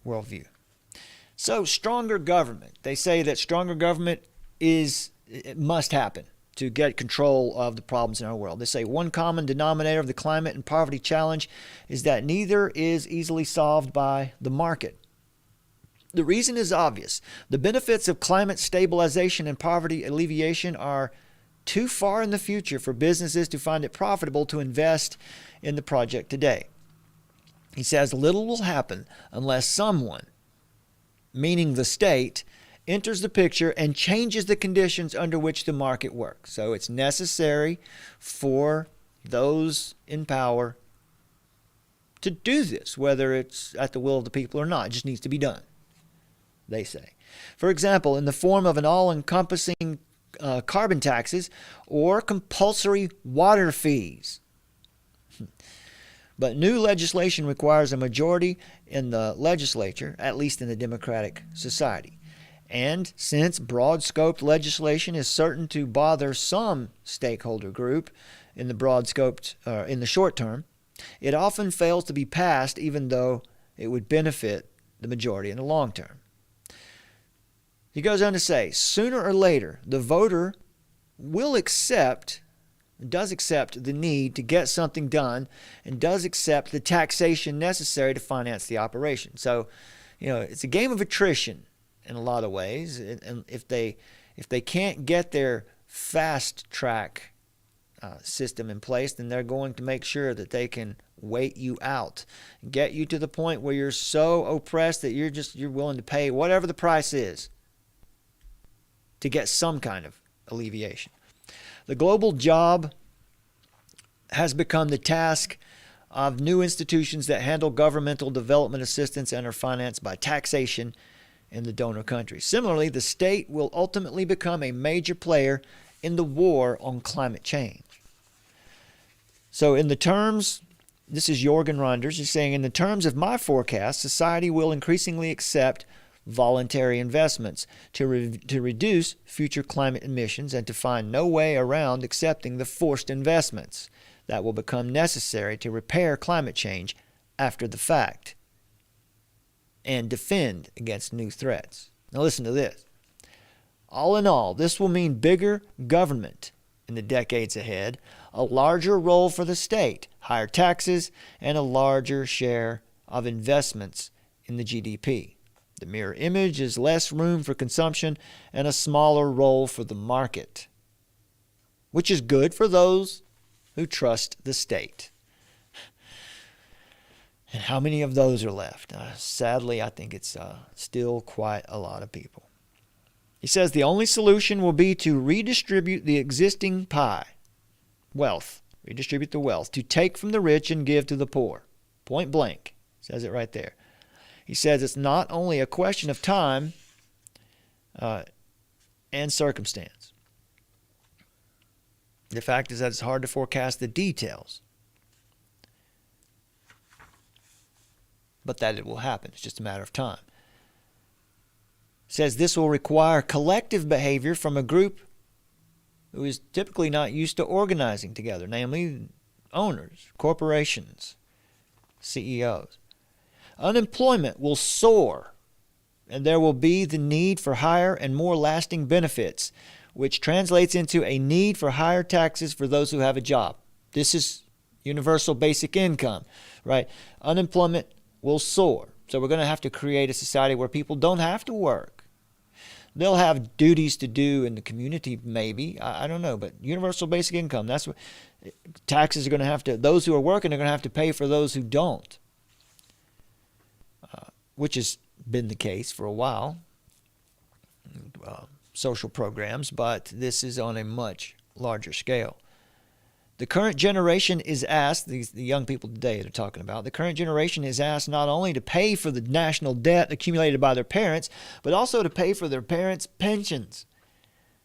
worldview. So stronger government. They say that stronger government it must happen to get control of the problems in our world. They say one common denominator of the climate and poverty challenge is that neither is easily solved by the market. The reason is obvious. The benefits of climate stabilization and poverty alleviation are too far in the future for businesses to find it profitable to invest in the project today. He says little will happen unless someone, meaning the state, enters the picture and changes the conditions under which the market works. So it's necessary for those in power to do this, whether it's at the will of the people or not. It just needs to be done, they say. For example, in the form of an all-encompassing carbon taxes or compulsory water fees. But new legislation requires a majority in the legislature, at least in the democratic society. And since broad-scoped legislation is certain to bother some stakeholder group in the short term, it often fails to be passed even though it would benefit the majority in the long term. He goes on to say, sooner or later, the voter does accept the need to get something done and does accept the taxation necessary to finance the operation. So, it's a game of attrition in a lot of ways. And if they can't get their fast track system in place, then they're going to make sure that they can wait you out, get you to the point where you're so oppressed that you're willing to pay whatever the price is to get some kind of alleviation. The global job has become the task of new institutions that handle governmental development assistance and are financed by taxation in the donor countries. Similarly, the state will ultimately become a major player in the war on climate change. So this is Jorgen Runders, he's saying, in the terms of my forecast, society will increasingly accept voluntary investments to reduce future climate emissions and to find no way around accepting the forced investments that will become necessary to repair climate change after the fact and defend against new threats. Now listen to this. All in all, this will mean bigger government in the decades ahead, a larger role for the state, higher taxes, and a larger share of investments in the GDP. The mirror image is less room for consumption and a smaller role for the market, which is good for those who trust the state. And how many of those are left? Sadly, I think it's still quite a lot of people. He says the only solution will be to redistribute the existing pie, redistribute the wealth, to take from the rich and give to the poor. Point blank, says it right there. He says it's not only a question of time and circumstance. The fact is that it's hard to forecast the details, but that it will happen. It's just a matter of time. It says this will require collective behavior from a group who is typically not used to organizing together, namely owners, corporations, CEOs. Unemployment will soar, and there will be the need for higher and more lasting benefits, which translates into a need for higher taxes for those who have a job. This is universal basic income, right? Unemployment will soar. So we're going to have to create a society where people don't have to work. They'll have duties to do in the community, maybe. I don't know, but universal basic income, that's what, Taxes are going to have to, those who are working are going to have to pay for those who don't, which has been the case for a while. Social programs, but this is on a much larger scale. The current generation is asked, the young people today they're talking about, the current generation is asked not only to pay for the national debt accumulated by their parents, but also to pay for their parents' pensions.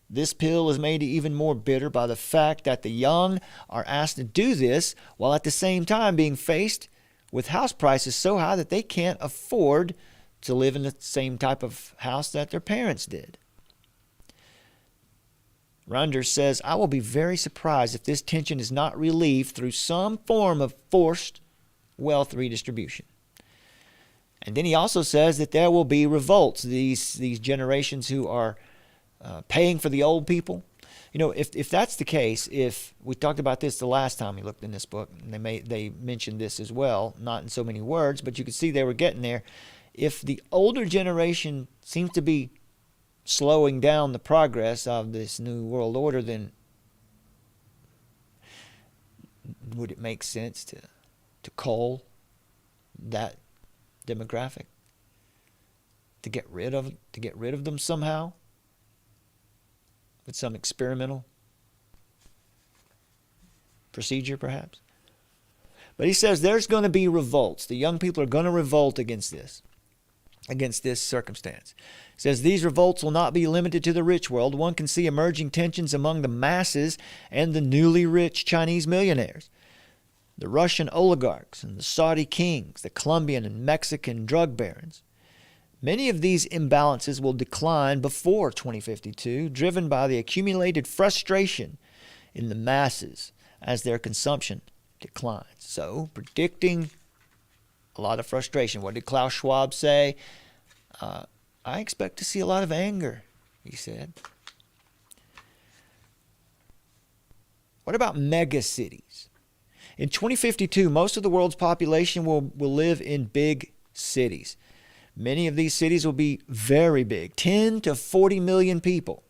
This pill is made even more bitter by the fact that the young are asked to do this while at the same time being faced with house prices so high that they can't afford to live in the same type of house that their parents did. Runders says, I will be very surprised if this tension is not relieved through some form of forced wealth redistribution. And then he also says that there will be revolts, these generations who are paying for the old people. You know, if that's the case, if we talked about this the last time we looked in this book, and they mentioned this as well, not in so many words, but you could see they were getting there. If the older generation seems to be slowing down the progress of this new world order, then would it make sense to cull that demographic, to get rid of them somehow with some experimental procedure perhaps? But he says there's going to be revolts. The young people are going to revolt against this circumstance. He says these revolts will not be limited to the rich world. One can see emerging tensions among the masses and the newly rich Chinese millionaires, the Russian oligarchs and the Saudi kings, the Colombian and Mexican drug barons. Many of these imbalances will decline before 2052, driven by the accumulated frustration in the masses as their consumption declines. So, predicting a lot of frustration. What did Klaus Schwab say? I expect to see a lot of anger, he said. What about mega cities? In 2052, most of the world's population will live in big cities. Many of these cities will be very big, 10 to 40 million people.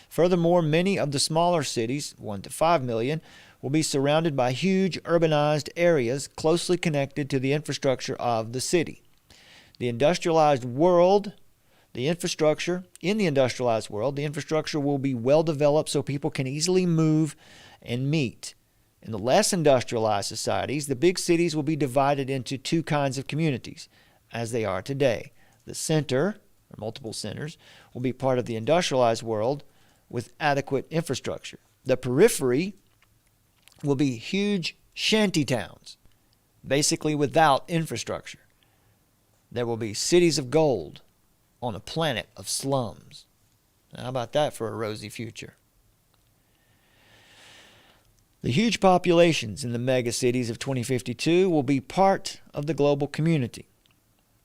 Furthermore, many of the smaller cities, 1 to 5 million, will be surrounded by huge urbanized areas closely connected to the infrastructure of the city. The industrialized world, the infrastructure will be well developed so people can easily move and meet. In the less industrialized societies, the big cities will be divided into two kinds of communities, as they are today. The center, or multiple centers, will be part of the industrialized world with adequate infrastructure. The periphery will be huge shanty towns, basically without infrastructure. There will be cities of gold on a planet of slums. Now, how about that for a rosy future? The huge populations in the mega cities of 2052 will be part of the global community.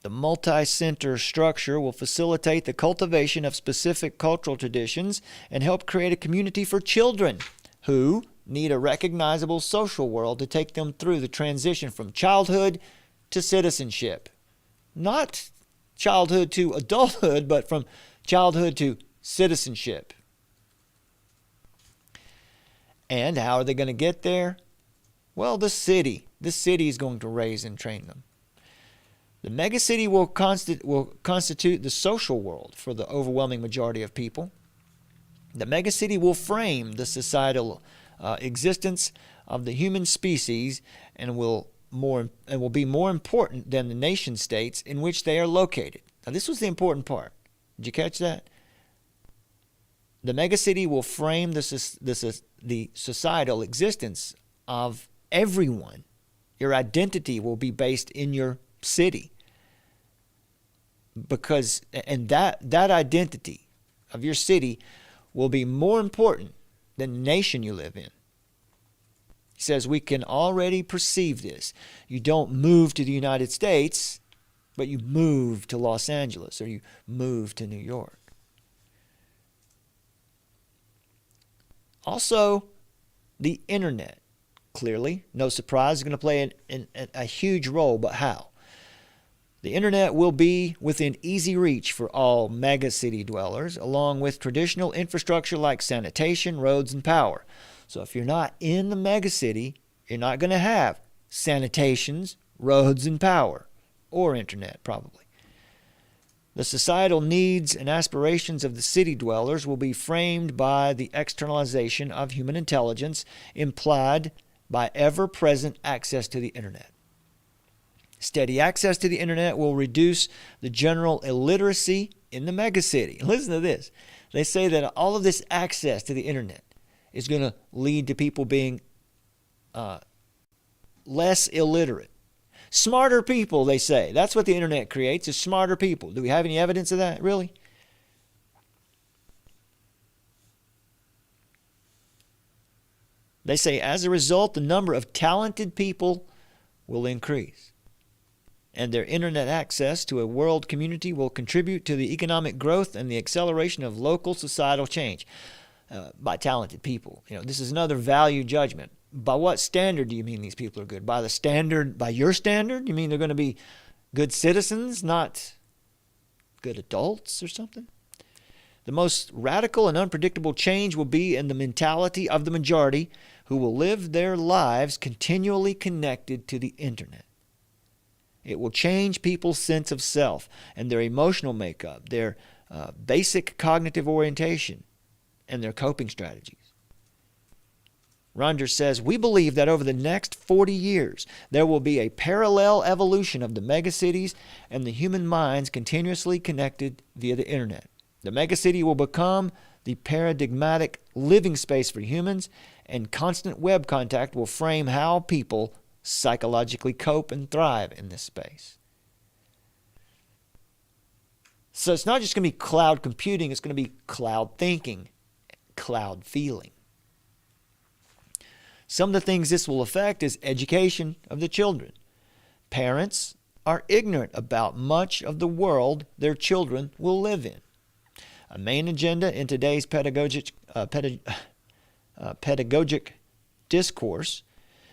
The multi-center structure will facilitate the cultivation of specific cultural traditions and help create a community for children who need a recognizable social world to take them through the transition from childhood to citizenship. Not childhood to adulthood, but from childhood to citizenship. And how are they going to get there? Well, the city is going to raise and train them. The megacity will constitute the social world for the overwhelming majority of people. The megacity will frame the societal existence of the human species and will be more important than the nation states in which they are located. Now, this was the important part. Did you catch that? The megacity will frame the societal existence of everyone. Your identity will be based in your city. And that identity of your city will be more important than the nation you live in. He says we can already perceive this. You don't move to the United States, but you move to Los Angeles or you move to New York. Also, the internet, clearly, no surprise, is going to play a huge role, but how? The internet will be within easy reach for all megacity dwellers, along with traditional infrastructure like sanitation, roads, and power. So if you're not in the megacity, you're not going to have sanitations, roads, and power, or internet probably. The societal needs and aspirations of the city dwellers will be framed by the externalization of human intelligence implied by ever-present access to the internet. Steady access to the internet will reduce the general illiteracy in the megacity. Listen to this. They say that all of this access to the internet is going to lead to people being less illiterate. Smarter people, they say. That's what the internet creates, is smarter people. Do we have any evidence of that, really? They say, as a result, the number of talented people will increase, and their internet access to a world community will contribute to the economic growth and the acceleration of local societal change by talented people. This is another value judgment. By what standard do you mean these people are good? By your standard? You mean they're going to be good citizens, not good adults or something? The most radical and unpredictable change will be in the mentality of the majority, who will live their lives continually connected to the internet. It will change people's sense of self and their emotional makeup, their basic cognitive orientation, and their coping strategies. Ronder says, we believe that over the next 40 years, there will be a parallel evolution of the megacities and the human minds continuously connected via the internet. The megacity will become the paradigmatic living space for humans, and constant web contact will frame how people psychologically cope and thrive in this space. So it's not just going to be cloud computing, it's going to be cloud thinking, cloud feeling. Some of the things this will affect is education of the children. Parents are ignorant about much of the world their children will live in. A main agenda in today's pedagogic discourse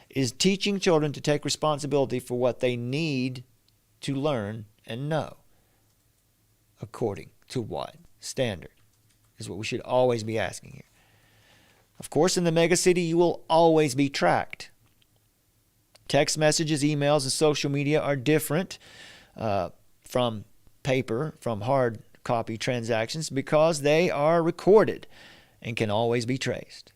is teaching children to take responsibility for what they need to learn and know. According to what standard is what we should always be asking here. Of course, in the megacity, you will always be tracked. Text messages, emails, and social media are different from hard copy transactions, because they are recorded and can always be traced.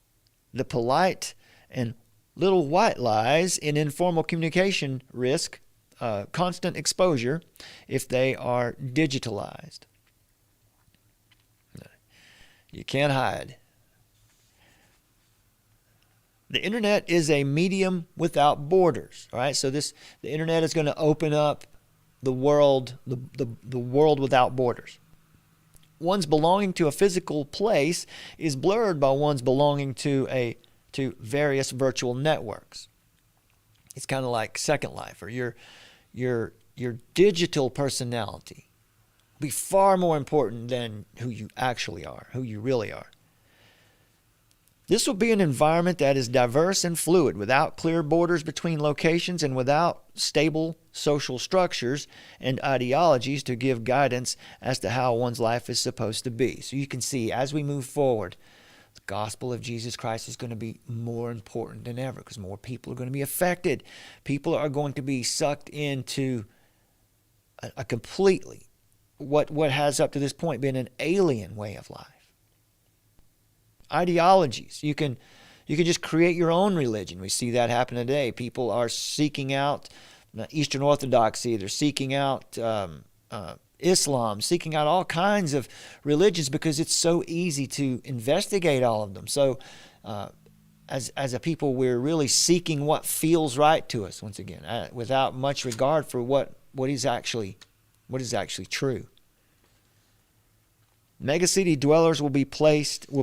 The polite and little white lies in informal communication risk constant exposure if they are digitalized. You can't hide. The internet is a medium without borders. All right, so the internet is going to open up the world, the world without borders. One's belonging to a physical place is blurred by one's belonging to various virtual networks. It's kind of like Second Life, or your digital personality will be far more important than who you actually are, who you really are. This will be an environment that is diverse and fluid, without clear borders between locations and without stable social structures and ideologies to give guidance as to how one's life is supposed to be. So you can see, as we move forward, the gospel of Jesus Christ is going to be more important than ever, because more people are going to be affected. People are going to be sucked into a completely, what has up to this point been an alien way of life. Ideologies. You can just create your own religion. We see that happen today. People are seeking out Eastern Orthodoxy. They're seeking out Islam, seeking out all kinds of religions, because it's so easy to investigate all of them. So as a people, we're really seeking what feels right to us, once again, without much regard for what is actually true. Megacity dwellers will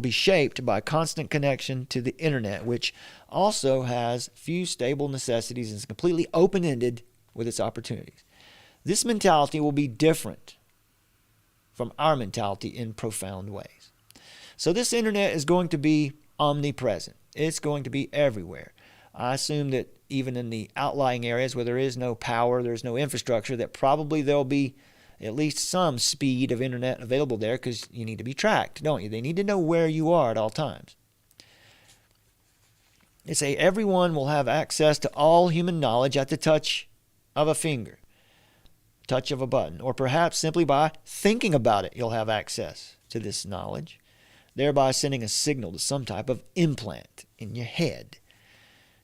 be shaped by constant connection to the internet, which also has few stable necessities and is completely open-ended with its opportunities. This mentality will be different from our mentality in profound ways. So this internet is going to be omnipresent. It's going to be everywhere. I assume that even in the outlying areas where there is no power, there's no infrastructure, that probably there'll be at least some speed of internet available there, because you need to be tracked, don't you? They need to know where you are at all times. They say everyone will have access to all human knowledge at the touch of a finger, touch of a button, or perhaps simply by thinking about it, you'll have access to this knowledge, thereby sending a signal to some type of implant in your head.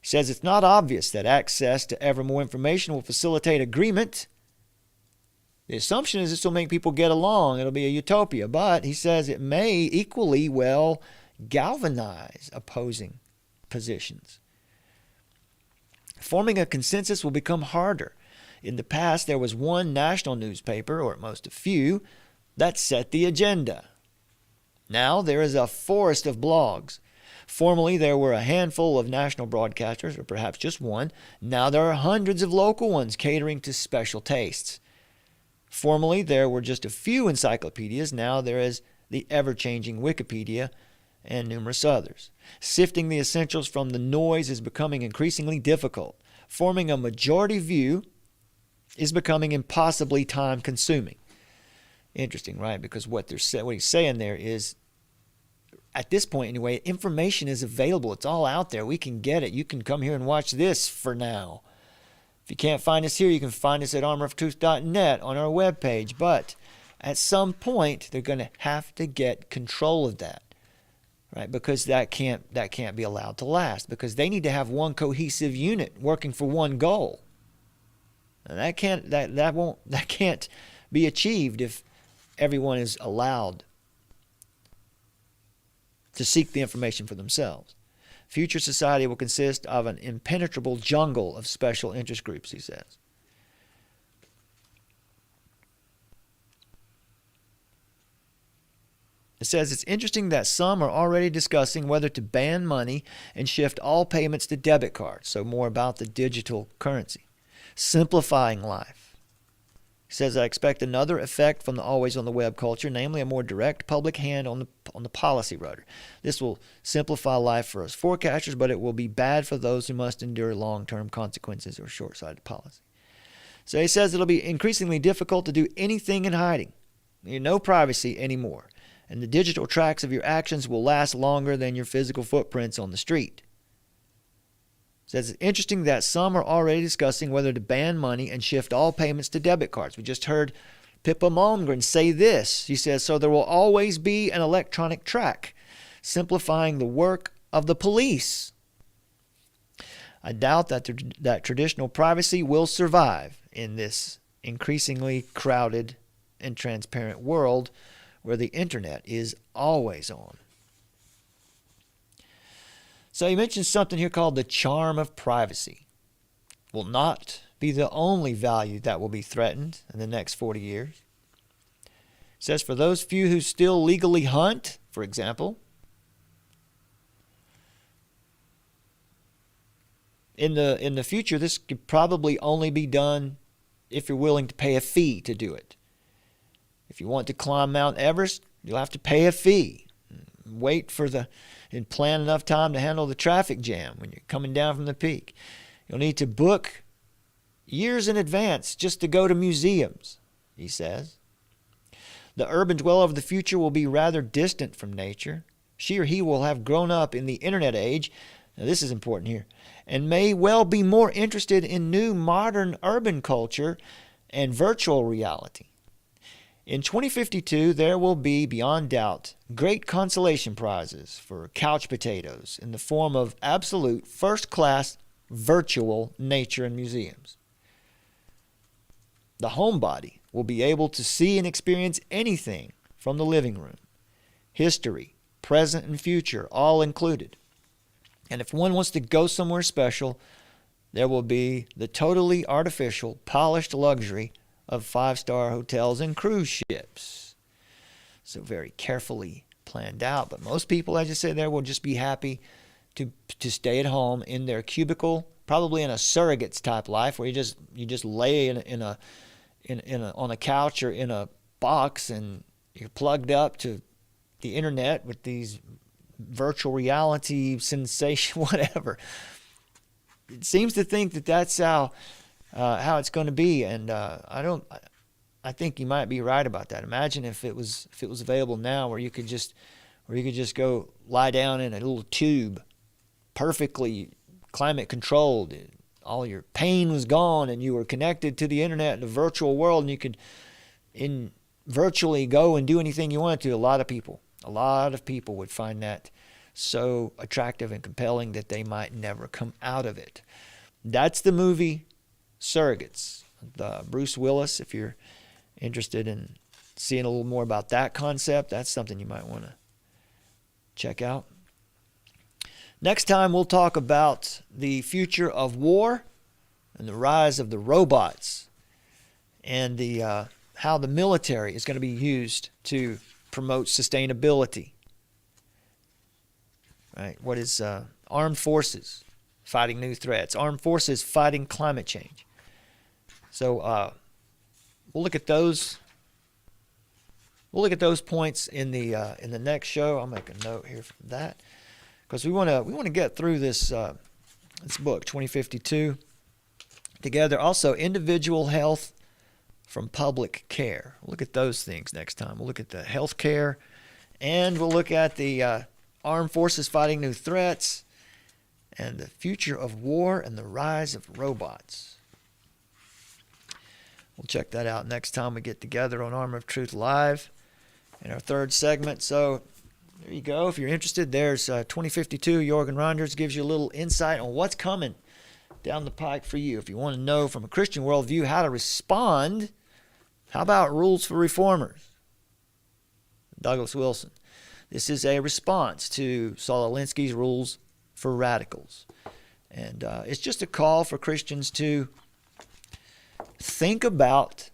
He says it's not obvious that access to ever more information will facilitate agreement. The assumption is this will make people get along. It'll be a utopia. But he says it may equally well galvanize opposing positions. Forming a consensus will become harder. In the past, there was one national newspaper, or at most a few, that set the agenda. Now there is a forest of blogs. Formerly, there were a handful of national broadcasters, or perhaps just one. Now there are hundreds of local ones catering to special tastes. Formerly, there were just a few encyclopedias. Now there is the ever-changing Wikipedia and numerous others. Sifting the essentials from the noise is becoming increasingly difficult. Forming a majority view is becoming impossibly time-consuming. Interesting, right? Because what he's saying there is, at this point anyway, information is available. It's all out there. We can get it. You can come here and watch this for now. If you can't find us here, you can find us at armoroftruth.net on our webpage. But at some point, they're going to have to get control of that, right? Because that can't be allowed to last. Because they need to have one cohesive unit working for one goal. And that can't be achieved if everyone is allowed to seek the information for themselves. Future society will consist of an impenetrable jungle of special interest groups, he says. It says it's interesting that some are already discussing whether to ban money and shift all payments to debit cards. So more about the digital currency. Simplifying life. He says, I expect another effect from the always on the web culture, namely a more direct public hand on the policy rudder. This will simplify life for us forecasters, but it will be bad for those who must endure long-term consequences or short-sighted policy. So he says it'll be increasingly difficult to do anything in hiding. No privacy anymore. And the digital tracks of your actions will last longer than your physical footprints on the street. Says it's interesting that some are already discussing whether to ban money and shift all payments to debit cards. We just heard Pippa Malmgren say this. She says, so there will always be an electronic track, simplifying the work of the police. I doubt that traditional privacy will survive in this increasingly crowded and transparent world where the internet is always on. So he mentions something here called the charm of privacy. Will not be the only value that will be threatened in the next 40 years. It says for those few who still legally hunt, for example, in the future this could probably only be done if you're willing to pay a fee to do it. If you want to climb Mount Everest, you'll have to pay a fee. Wait and plan enough time to handle the traffic jam when you're coming down from the peak. You'll need to book years in advance just to go to museums, he says. The urban dweller of the future will be rather distant from nature. She or he will have grown up in the internet age, now this is important here, and may well be more interested in new modern urban culture and virtual reality. In 2052, there will be, beyond doubt, great consolation prizes for couch potatoes in the form of absolute first-class virtual nature and museums. The homebody will be able to see and experience anything from the living room. History, present and future, all included. And if one wants to go somewhere special, there will be the totally artificial, polished luxury of 5-star hotels and cruise ships. So very carefully planned out. But most people, as I said, there will just be happy to stay at home in their cubicle, probably in a surrogates type life where you just lay on a couch or in a box and you're plugged up to the internet with these virtual reality sensation, whatever. It seems to think that that's how it's going to be, and I think you might be right about that. Imagine if it was available now, where you could just go lie down in a little tube, perfectly climate controlled, all your pain was gone, and you were connected to the internet in the virtual world, and you could virtually go and do anything you wanted to. A lot of people would find that so attractive and compelling that they might never come out of it. That's the movie Surrogates. Bruce Willis, if you're interested in seeing a little more about that concept, that's something you might want to check out. Next time we'll talk about the future of war and the rise of the robots and how the military is going to be used to promote sustainability. Right? What is armed forces fighting new threats? Armed forces fighting climate change. So we'll look at those. We'll look at those points in the next show. I'll make a note here for that, because we want to get through this book 2052 together. Also, individual health from public care. We'll look at those things next time. We'll look at the health care, and we'll look at the armed forces fighting new threats, and the future of war and the rise of robots. We'll check that out next time we get together on Armor of Truth Live in our third segment. So there you go. If you're interested, there's 2052. Jorgen Ronders gives you a little insight on what's coming down the pike for you. If you want to know from a Christian worldview how to respond, how about Rules for Reformers? Douglas Wilson. This is a response to Saul Alinsky's Rules for Radicals. And it's just a call for Christians to think about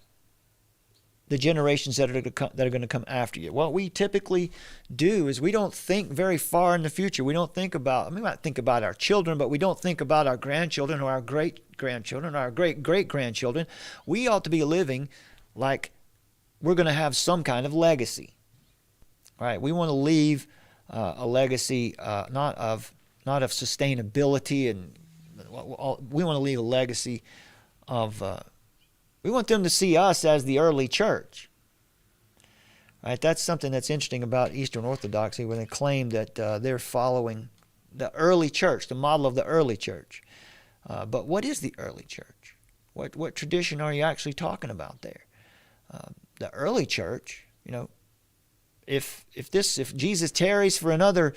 the generations that are going to come after you. What we typically do is we don't think very far in the future. We don't think about, we might think about our children, but we don't think about our grandchildren or our great-grandchildren or our great-great-grandchildren. We ought to be living like we're going to have some kind of legacy. All right, we want to leave a legacy not of sustainability, and we want to leave a legacy of we want them to see us as the early church. Right? That's something that's interesting about Eastern Orthodoxy, when they claim that they're following the early church, the model of the early church. But what is the early church? What tradition are you actually talking about there? The early church, if Jesus tarries for another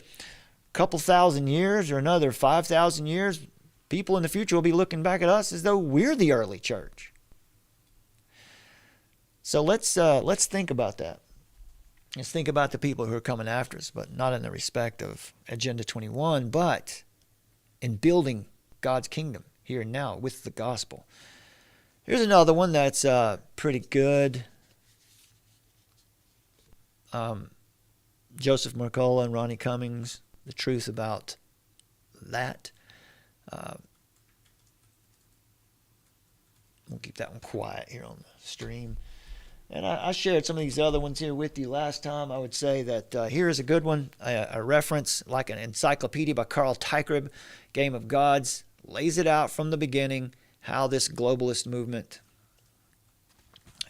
couple thousand years or another 5,000 years, people in the future will be looking back at us as though we're the early church. So let's think about that. Let's think about the people who are coming after us, but not in the respect of Agenda 21, but in building God's kingdom here and now with the gospel. Here's another one that's pretty good. Joseph Mercola and Ronnie Cummings, The Truth About That. We'll keep that one quiet here on the stream. And I shared some of these other ones here with you last time. I would say that here is a good one, a reference like an encyclopedia by Carl Teichrieb, Game of Gods, lays it out from the beginning, how this globalist movement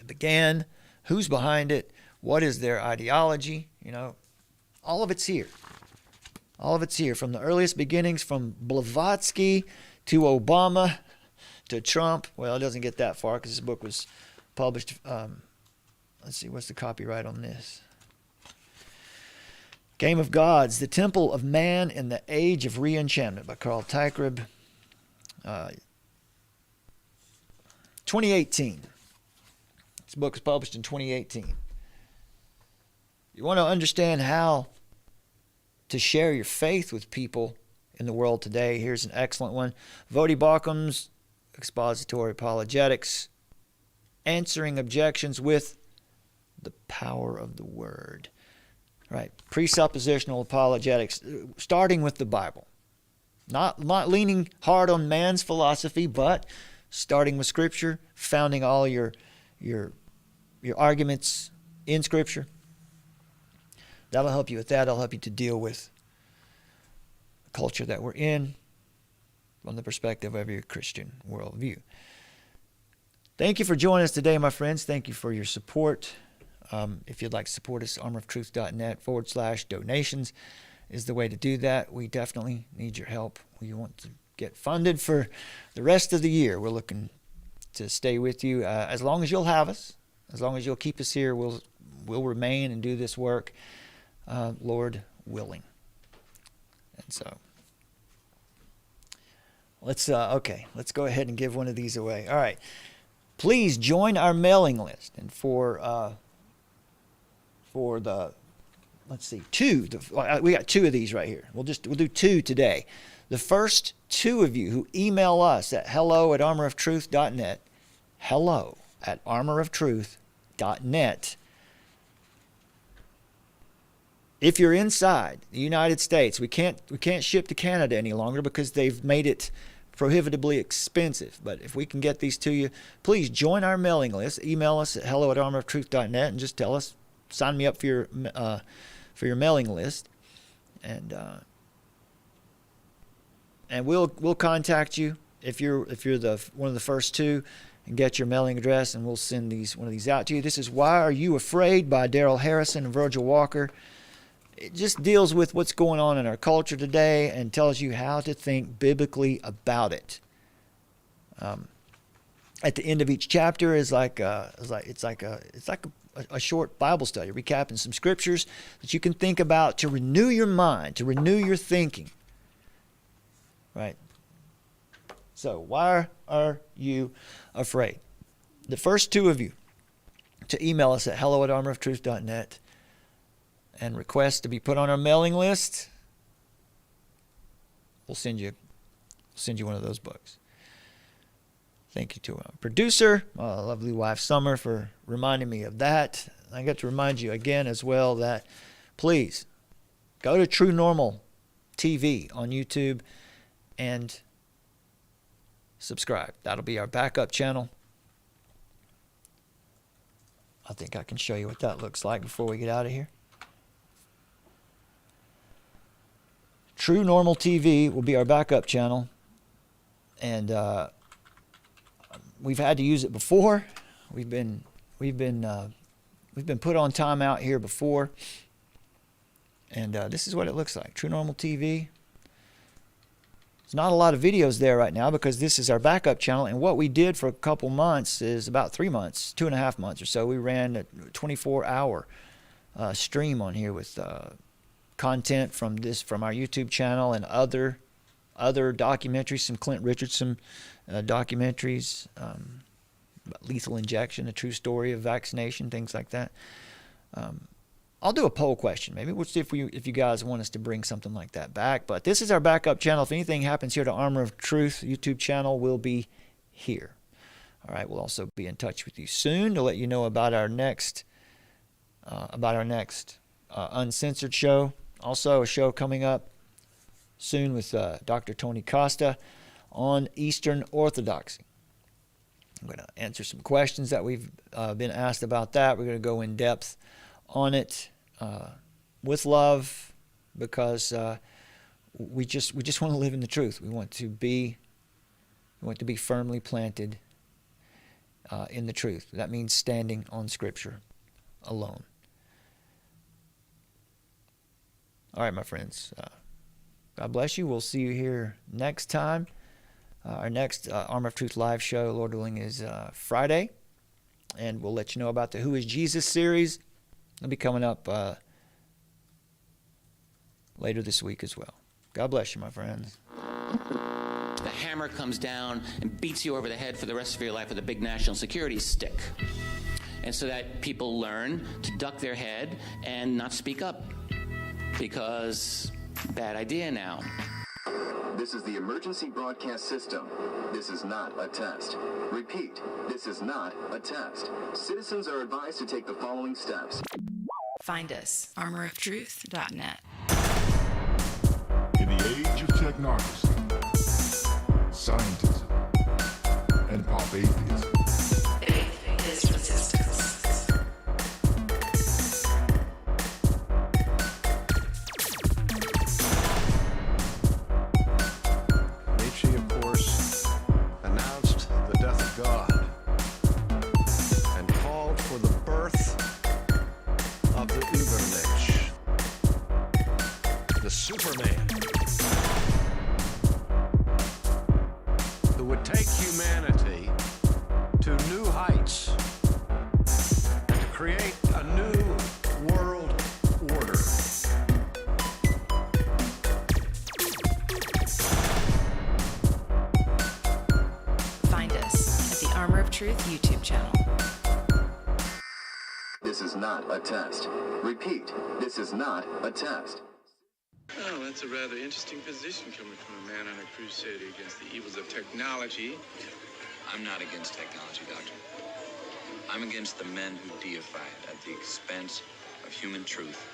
began, who's behind it, what is their ideology, all of it's here. All of it's here, from the earliest beginnings, from Blavatsky to Obama to Trump. Well, it doesn't get that far because this book was published. Let's see, what's the copyright on this? Game of Gods, The Temple of Man in the Age of Re-Enchantment by Carl Teichrieb. 2018. This book was published in 2018. You want to understand how to share your faith with people in the world today. Here's an excellent one. Vodi Baucham's Expository Apologetics, Answering Objections with the Power of the Word. Right, presuppositional apologetics, starting with the Bible. Not leaning hard on man's philosophy, but starting with Scripture, founding all your arguments in Scripture. That'll help you with that. That'll help you to deal with the culture that we're in from the perspective of your Christian worldview. Thank you for joining us today, my friends. Thank you for your support. If you'd like to support us, armoroftruth.net/donations. is the way to do that. We definitely need your help. We want to get funded for the rest of the year. We're looking to stay with you as long as you'll have us, as long as you'll keep us here. We'll remain and do this work, Lord willing. And so let's go ahead and give one of these away. All right, please join our mailing list. And for the, let's see, we got 2 of these right here. We'll do 2 today. The first 2 of you who email us at hello@armoroftruth.net, hello@armoroftruth.net. If you're inside the United States, we can't ship to Canada any longer because they've made it prohibitively expensive. But if we can get these to you, please join our mailing list. Email us at hello@armoroftruth.net and just tell us, sign me up for your mailing list, and we'll contact you if you're one of the first 2, and get your mailing address, and we'll send one of these out to you. This is Why Are You Afraid by Daryl Harrison and Virgil Walker. It just deals with what's going on in our culture today and tells you how to think biblically about it. At the end of each chapter is like a short Bible study, recapping some scriptures that you can think about to renew your mind, to renew your thinking. Right? So, why are you afraid? The first 2 of you to email us at hello@armoroftruth.net and request to be put on our mailing list, we'll send you one of those books. Thank you to our producer, my lovely wife Summer, for reminding me of that. I got to remind you again as well that please go to True Normal TV on YouTube and subscribe. That'll be our backup channel. I think I can show you what that looks like before we get out of here. True Normal TV will be our backup channel, and we've had to use it before. We've been put on timeout here before, and this is what it looks like. True Normal TV. There's not a lot of videos there right now because this is our backup channel, and what we did for a couple months is about 3 months, 2.5 months or so. We ran a 24-hour stream on here with content from our YouTube channel and other documentaries, some Clint Richardson documentaries, lethal injection, a true story of vaccination, things like that. I'll do a poll question. Maybe we'll see if you guys want us to bring something like that back. But this is our backup channel. If anything happens here to Armor of Truth YouTube channel, will be here. All right. We'll also be in touch with you soon to let you know about our next uncensored show. Also, a show coming up soon with Dr. Tony Costa on Eastern Orthodoxy. I'm going to answer some questions that we've been asked about that. We're going to go in depth on it with love, because we just want to live in the truth. We want to be firmly planted in the truth. That means standing on Scripture alone. All right, my friends. God bless you. We'll see you here next time. Our next Armor of Truth live show, Lord willing, is Friday, and we'll let you know about the Who is Jesus series. It'll be coming up later this week as well. God bless you, my friends. The hammer comes down and beats you over the head for the rest of your life with a big national security stick. And so that people learn to duck their head and not speak up. Because, bad idea now. This is the emergency broadcast system. This is not a test. Repeat, this is not a test. Citizens are advised to take the following steps. Find us, armoroftruth.net. In the age of technocracy, scientism, and pop atheism, Faith is resistance. Nietzsche, of course, announced the death of God and called for the birth of the Übermensch, the new heights and to create a new world order. Find us at the Armor of Truth YouTube channel. This is not a test. Repeat, this is not a test. Well, that's a rather interesting position coming from a man on a crusade against the evils of technology. I'm not against technology, Doctor. I'm against the men who deify it at the expense of human truth.